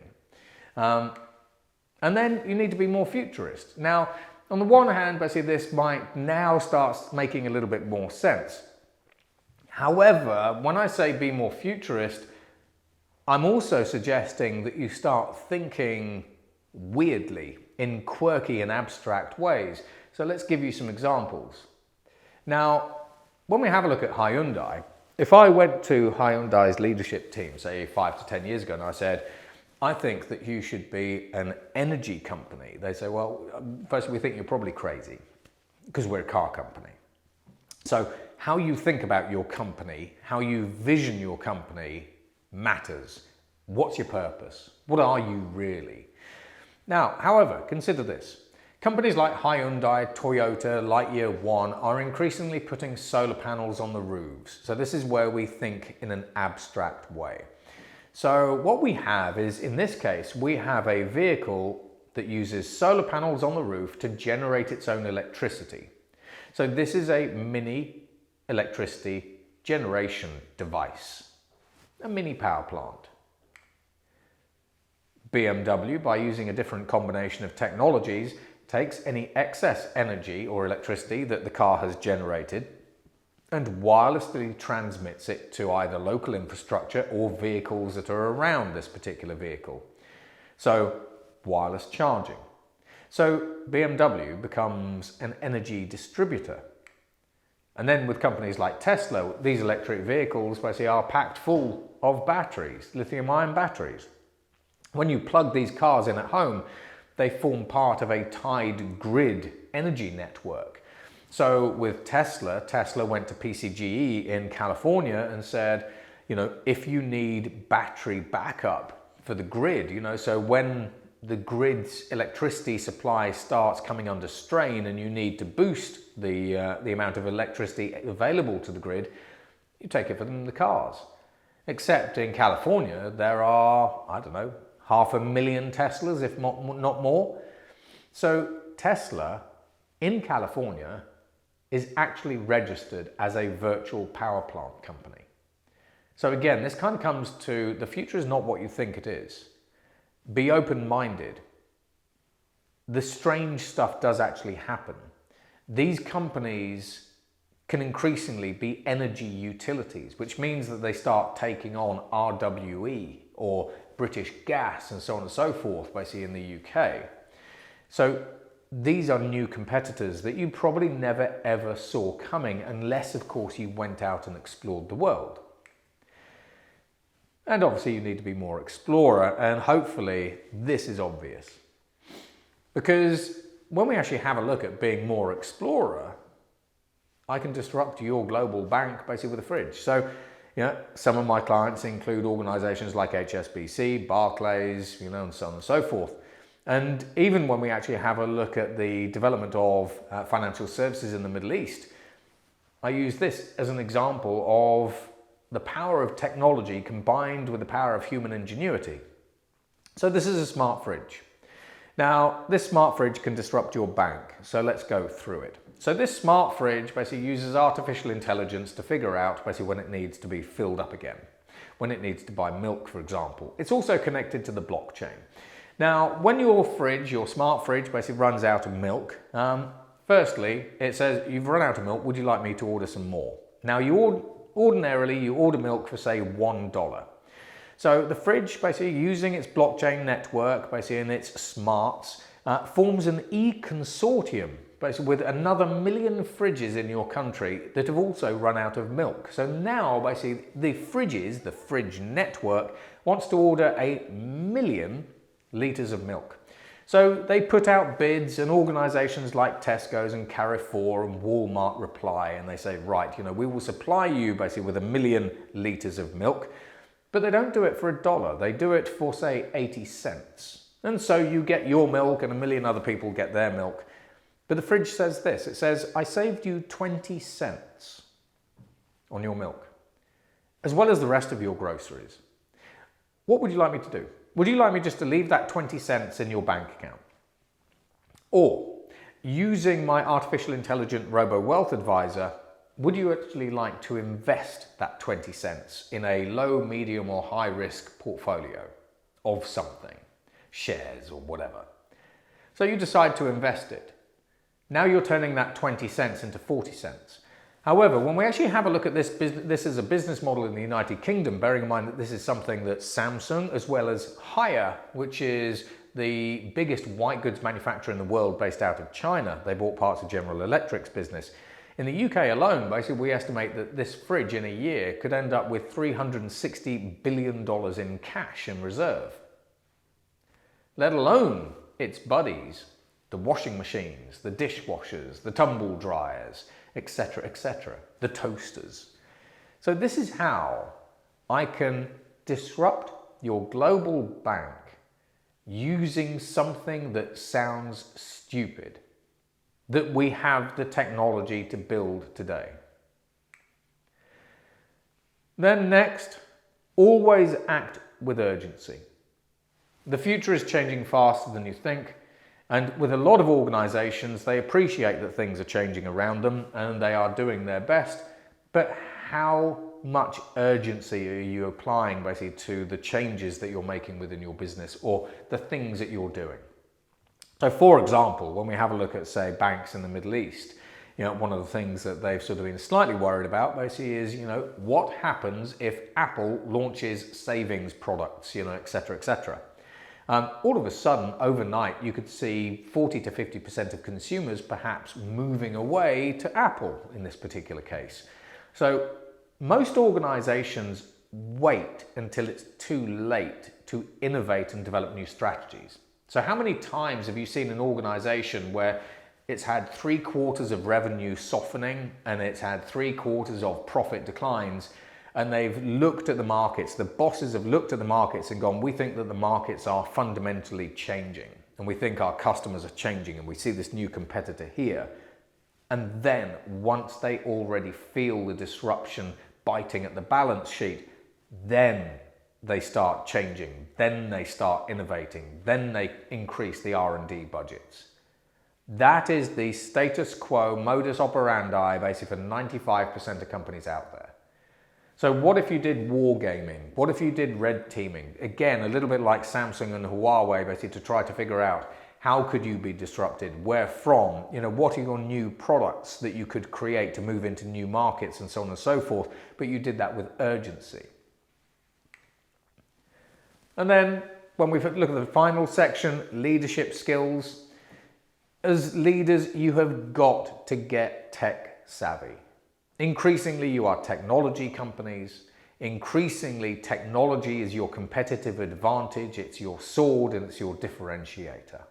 And then you need to be more futurist. Now, on the one hand, basically this might now start making a little bit more sense. However, when I say be more futurist, I'm also suggesting that you start thinking weirdly in quirky and abstract ways. So let's give you some examples. Now, when we have a look at Hyundai, if I went to Hyundai's leadership team, say 5 to 10 years ago, and I said, I think that you should be an energy company, they say, well, first we think you're probably crazy because we're a car company. So how you think about your company, how you vision your company matters. What's your purpose? What are you really? Now, however, consider this. Companies like Hyundai, Toyota, Lightyear One are increasingly putting solar panels on the roofs. So this is where we think in an abstract way. So what we have is, in this case, we have a vehicle that uses solar panels on the roof to generate its own electricity. So this is a mini electricity generation device, a mini power plant. BMW, by using a different combination of technologies, takes any excess energy or electricity that the car has generated and wirelessly transmits it to either local infrastructure or vehicles that are around this particular vehicle. So, wireless charging. So, BMW becomes an energy distributor. And then with companies like Tesla, these electric vehicles basically are packed full of batteries, lithium-ion batteries. When you plug these cars in at home, they form part of a tied grid energy network. So with Tesla went to PCGE in California and said, if you need battery backup for the grid, so when the grid's electricity supply starts coming under strain and you need to boost the amount of electricity available to the grid, you take it from the cars. Except in California, there are, 500,000 Teslas, if not more. So Tesla in California is actually registered as a virtual power plant company. So again, this kind of comes to the future is not what you think it is. Be open-minded. The strange stuff does actually happen. These companies can increasingly be energy utilities, which means that they start taking on RWE or British Gas and so on and so forth, basically in the UK. So these are new competitors that you probably never ever saw coming unless, of course, you went out and explored the world. And obviously you need to be more explorer, and hopefully this is obvious. Because when we actually have a look at being more explorer, I can disrupt your global bank basically with a fridge. So Some of my clients include organizations like HSBC, Barclays, and so on and so forth. And even when we actually have a look at the development of financial services in the Middle East, I use this as an example of the power of technology combined with the power of human ingenuity. So this is a smart fridge. Now, this smart fridge can disrupt your bank. So let's go through it. So this smart fridge basically uses artificial intelligence to figure out basically when it needs to be filled up again, when it needs to buy milk, for example. It's also connected to the blockchain. Now, when your fridge, your smart fridge, basically runs out of milk, firstly, it says, you've run out of milk, would you like me to order some more? Now, ordinarily, you order milk for, say, $1. So the fridge, basically using its blockchain network, basically in its smarts, forms an e-consortium, basically with another 1 million fridges in your country that have also run out of milk. So now, basically, the fridge network, wants to order 1 million litres of milk. So they put out bids, and organisations like Tesco's and Carrefour and Walmart reply, and they say, right, we will supply you basically with 1 million litres of milk, but they don't do it for $1. They do it for, say, 80 cents. And so you get your milk and 1 million other people get their milk. But the fridge says this, it says, I saved you 20 cents on your milk, as well as the rest of your groceries. What would you like me to do? Would you like me just to leave that 20 cents in your bank account? Or, using my artificial intelligent robo-wealth advisor, would you actually like to invest that 20 cents in a low, medium or high risk portfolio of something, shares or whatever? So you decide to invest it. Now you're turning that 20 cents into 40 cents. However, when we actually have a look at this is a business model in the United Kingdom, bearing in mind that this is something that Samsung, as well as Haier, which is the biggest white goods manufacturer in the world based out of China, they bought parts of General Electric's business. In the UK alone, basically, we estimate that this fridge in a year could end up with $360 billion in cash in reserve. Let alone its buddies, the washing machines, the dishwashers, the tumble dryers, etc., the toasters. So this is how I can disrupt your global bank using something that sounds stupid, that we have the technology to build today. Then next, always act with urgency. The future is changing faster than you think. And with a lot of organisations, they appreciate that things are changing around them and they are doing their best, but how much urgency are you applying basically to the changes that you're making within your business or the things that you're doing? So for example, when we have a look at, say, banks in the Middle East, one of the things that they've sort of been slightly worried about basically is, what happens if Apple launches savings products, etc. All of a sudden, overnight, you could see 40 to 50% of consumers perhaps moving away to Apple in this particular case. So most organizations wait until it's too late to innovate and develop new strategies. So how many times have you seen an organization where it's had 3/4 of revenue softening and it's had 3/4 of profit declines, and they've looked at the markets, the bosses have looked at the markets and gone, we think that the markets are fundamentally changing and we think our customers are changing and we see this new competitor here. And then once they already feel the disruption biting at the balance sheet, then they start changing, then they start innovating, then they increase the R&D budgets. That is the status quo modus operandi basically for 95% of companies out there. So what if you did wargaming? What if you did red teaming? Again, a little bit like Samsung and Huawei, basically to try to figure out how could you be disrupted, where from, what are your new products that you could create to move into new markets and so on and so forth, but you did that with urgency. And then when we look at the final section, leadership skills, as leaders, you have got to get tech savvy. Increasingly, you are technology companies. Increasingly, technology is your competitive advantage. It's your sword and it's your differentiator.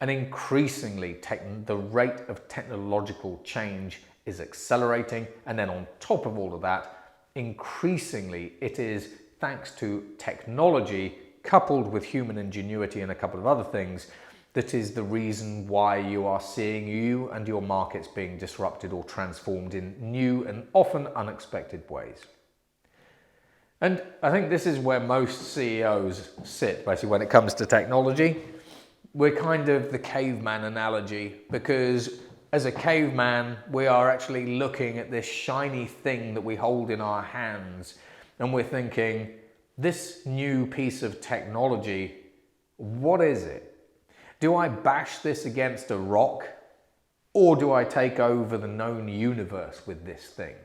And increasingly, the rate of technological change is accelerating. And then on top of all of that, increasingly it is thanks to technology coupled with human ingenuity and a couple of other things that is the reason why you are seeing you and your markets being disrupted or transformed in new and often unexpected ways. And I think this is where most CEOs sit, basically, when it comes to technology. We're kind of the caveman analogy, because as a caveman, we are actually looking at this shiny thing that we hold in our hands, and we're thinking, this new piece of technology, what is it? Do I bash this against a rock, or do I take over the known universe with this thing?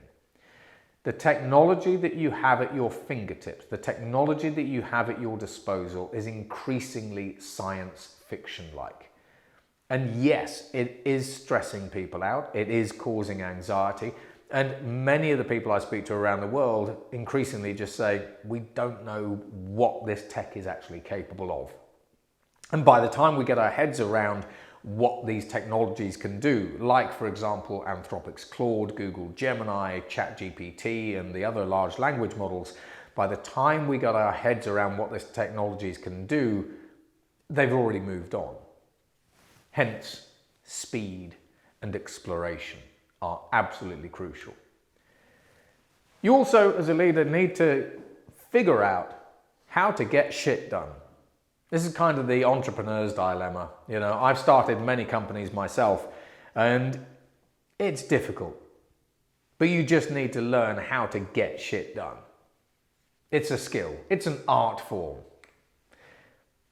The technology that you have at your fingertips, the technology that you have at your disposal is increasingly science fiction-like. And yes, it is stressing people out, it is causing anxiety, and many of the people I speak to around the world increasingly just say, we don't know what this tech is actually capable of. And by the time we get our heads around what these technologies can do, like for example Anthropic's Claude, Google Gemini, ChatGPT and the other large language models, by the time we got our heads around what these technologies can do, they've already moved on. Hence, speed and exploration are absolutely crucial. You also, as a leader, need to figure out how to get shit done. This is kind of the entrepreneur's dilemma. You know, I've started many companies myself, and it's difficult. But you just need to learn how to get shit done. It's a skill. It's an art form.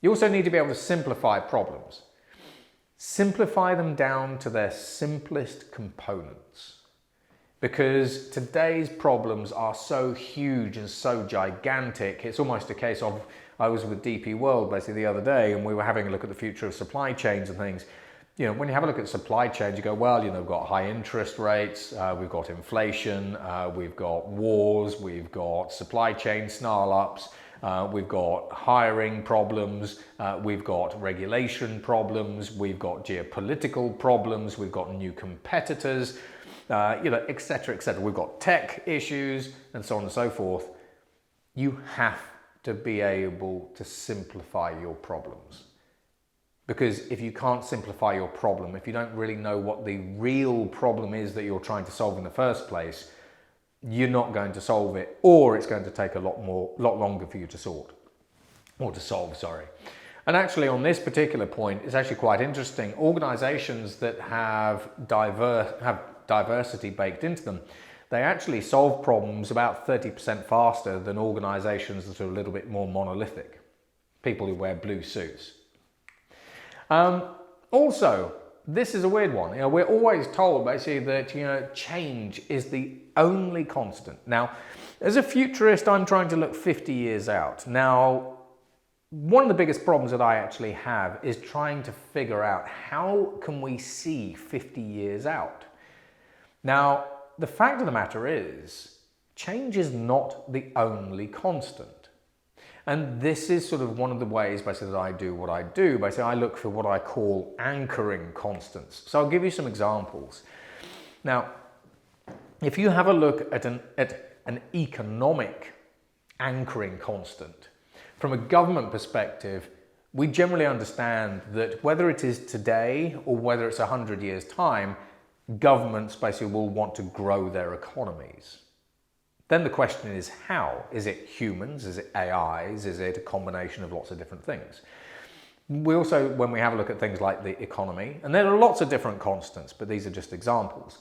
You also need to be able to simplify problems. Simplify them down to their simplest components. Because today's problems are so huge and so gigantic, it's almost a case of, I was with DP World basically the other day, and we were having a look at the future of supply chains and things. You know, when you have a look at supply chains, you go, well, you know, we've got high interest rates, we've got inflation, we've got wars, we've got supply chain snarl-ups, we've got hiring problems, we've got regulation problems, we've got geopolitical problems, we've got new competitors, you know, et cetera, et cetera. We've got tech issues and so on and so forth. You have to be able to simplify your problems. Because if you can't simplify your problem, if you don't really know what the real problem is that you're trying to solve in the first place, you're not going to solve it, or it's going to take a lot longer for you to solve. And actually on this particular point, it's actually quite interesting. Organizations that have diversity baked into them, they actually solve problems about 30% faster than organizations that are a little bit more monolithic. People who wear blue suits. Also, this is a weird one. You know, we're always told basically that, you know, change is the only constant. Now, as a futurist, I'm trying to look 50 years out. Now, one of the biggest problems that I actually have is trying to figure out how can we see 50 years out. Now, the fact of the matter is, change is not the only constant. And this is sort of one of the ways basically that I do what I do. Basically, I look for what I call anchoring constants. So I'll give you some examples. Now, if you have a look at an economic anchoring constant, from a government perspective, we generally understand that whether it is today or whether it's 100 years' time, governments basically will want to grow their economies. Then the question is how? Is it humans? Is it AIs? Is it a combination of lots of different things? We also, when we have a look at things like the economy, and there are lots of different constants, but these are just examples.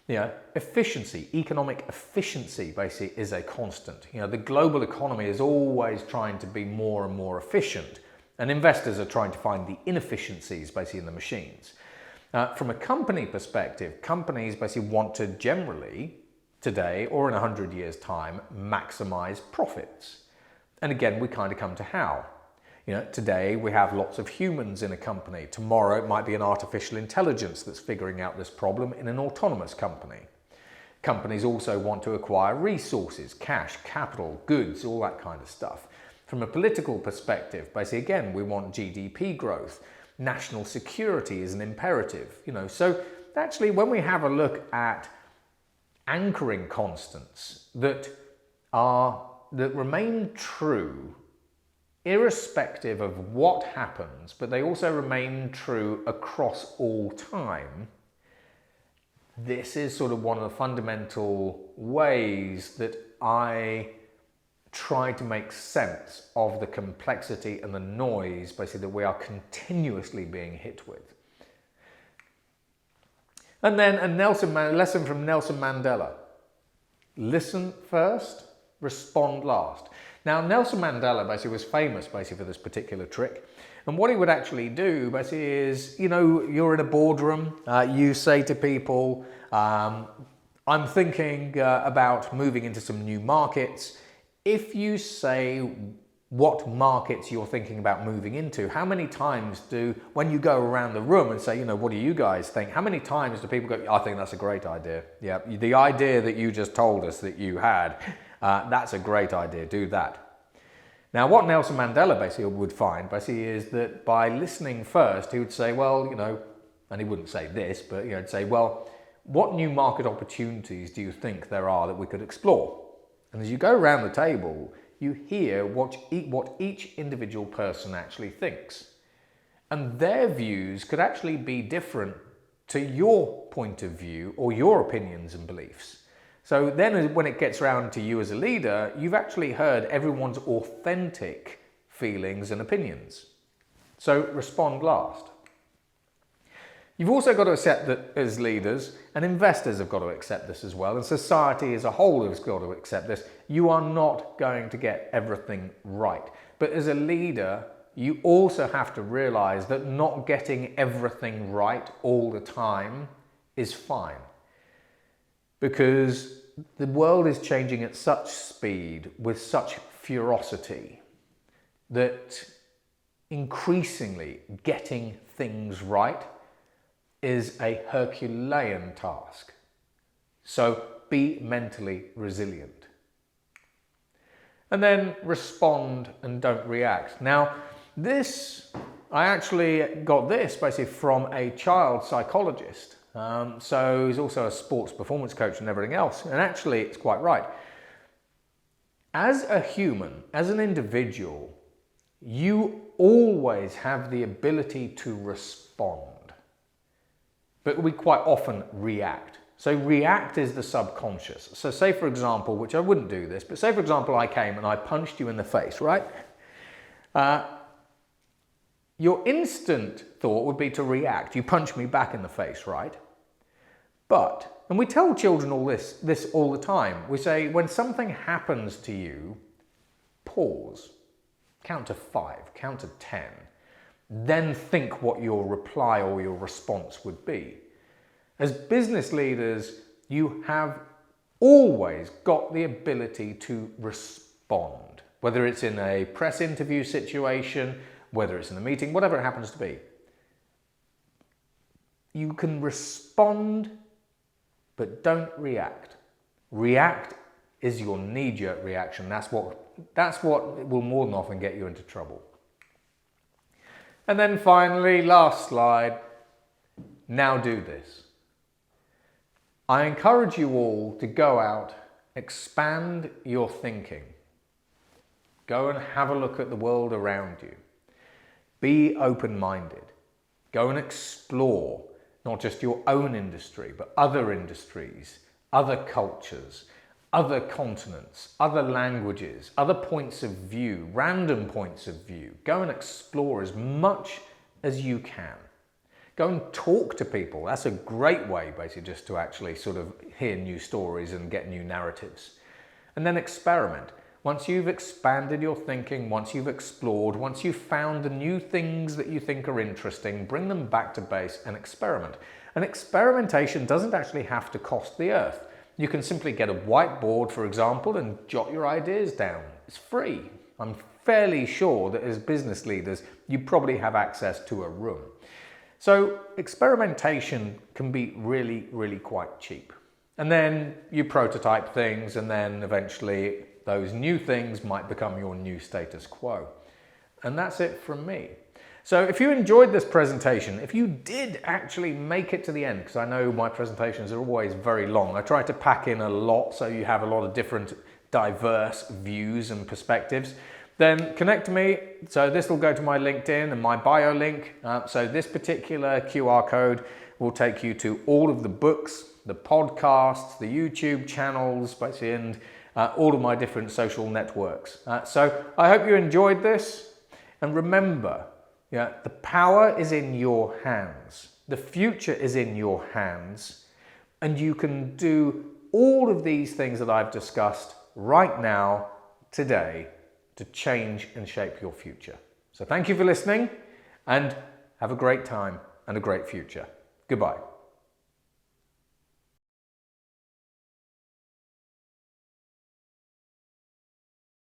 You know, efficiency, economic efficiency basically is a constant. You know, the global economy is always trying to be more and more efficient, and investors are trying to find the inefficiencies basically in the machines. From a company perspective, companies basically want to generally, today or in 100 years' time, maximize profits. And again, we kind of come to how. You know, today we have lots of humans in a company. Tomorrow it might be an artificial intelligence that's figuring out this problem in an autonomous company. Companies also want to acquire resources, cash, capital, goods, all that kind of stuff. From a political perspective, basically again, we want GDP growth. National security is an imperative, you know. So actually when we have a look at anchoring constants that that remain true irrespective of what happens, but they also remain true across all time. This is sort of one of the fundamental ways that I try to make sense of the complexity and the noise, basically, that we are continuously being hit with. And then a lesson from Nelson Mandela. Listen first, respond last. Now, Nelson Mandela basically was famous basically for this particular trick. And what he would actually do basically is, you know, you're in a boardroom, you say to people, I'm thinking about moving into some new markets. If you say what markets you're thinking about moving into, how many times when you go around the room and say, you know, what do you guys think? How many times do people go, I think that's a great idea. Yeah, the idea that you just told us that you had, that's a great idea, do that. Now, what Nelson Mandela basically would find basically is that by listening first, he would say, well, you know, and he wouldn't say this, but, you know, he'd say, well, what new market opportunities do you think there are that we could explore? And as you go around the table, you hear what each individual person actually thinks. And their views could actually be different to your point of view or your opinions and beliefs. So then when it gets around to you as a leader, you've actually heard everyone's authentic feelings and opinions. So respond last. You've also got to accept that as leaders, and investors have got to accept this as well, and society as a whole has got to accept this, you are not going to get everything right. But as a leader, you also have to realize that not getting everything right all the time is fine. Because the world is changing at such speed, with such ferocity, that increasingly getting things right is a Herculean task. So be mentally resilient. And then respond and don't react. Now, I actually got this basically from a child psychologist. So he's also a sports performance coach and everything else. And actually, it's quite right. As a human, as an individual, you always have the ability to respond. But we quite often react. So react is the subconscious. So say, for example, which I wouldn't do this, but say, for example, I came and I punched you in the face, right? Your instant thought would be to react. You punch me back in the face, right? But, and we tell children all this all the time. We say, when something happens to you, pause, count to 5, count to 10. Then think what your reply or your response would be. As business leaders, you have always got the ability to respond, whether it's in a press interview situation, whether it's in a meeting, whatever it happens to be. You can respond, but don't react. React is your knee-jerk reaction. That's what will more than often get you into trouble. And then finally, last slide, now do this. I encourage you all to go out, expand your thinking. Go and have a look at the world around you. Be open-minded. Go and explore not just your own industry, but other industries, other cultures, other continents, other languages, other points of view, random points of view. Go and explore as much as you can. Go and talk to people. That's a great way, basically, just to actually sort of hear new stories and get new narratives. And then experiment. Once you've expanded your thinking, once you've explored, once you've found the new things that you think are interesting, bring them back to base and experiment. And experimentation doesn't actually have to cost the earth. You can simply get a whiteboard, for example, and jot your ideas down. It's free. I'm fairly sure that as business leaders, you probably have access to a room. So experimentation can be really, really quite cheap. And then you prototype things, and then eventually those new things might become your new status quo. And that's it from me. So if you enjoyed this presentation, if you did actually make it to the end, because I know my presentations are always very long, I try to pack in a lot so you have a lot of different diverse views and perspectives, then connect to me. So this will go to my LinkedIn and my bio link. So this particular QR code will take you to all of the books, the podcasts, the YouTube channels, basically, and all of my different social networks. So I hope you enjoyed this. And remember, the power is in your hands. The future is in your hands. And you can do all of these things that I've discussed right now, today, to change and shape your future. So thank you for listening, and have a great time and a great future. Goodbye.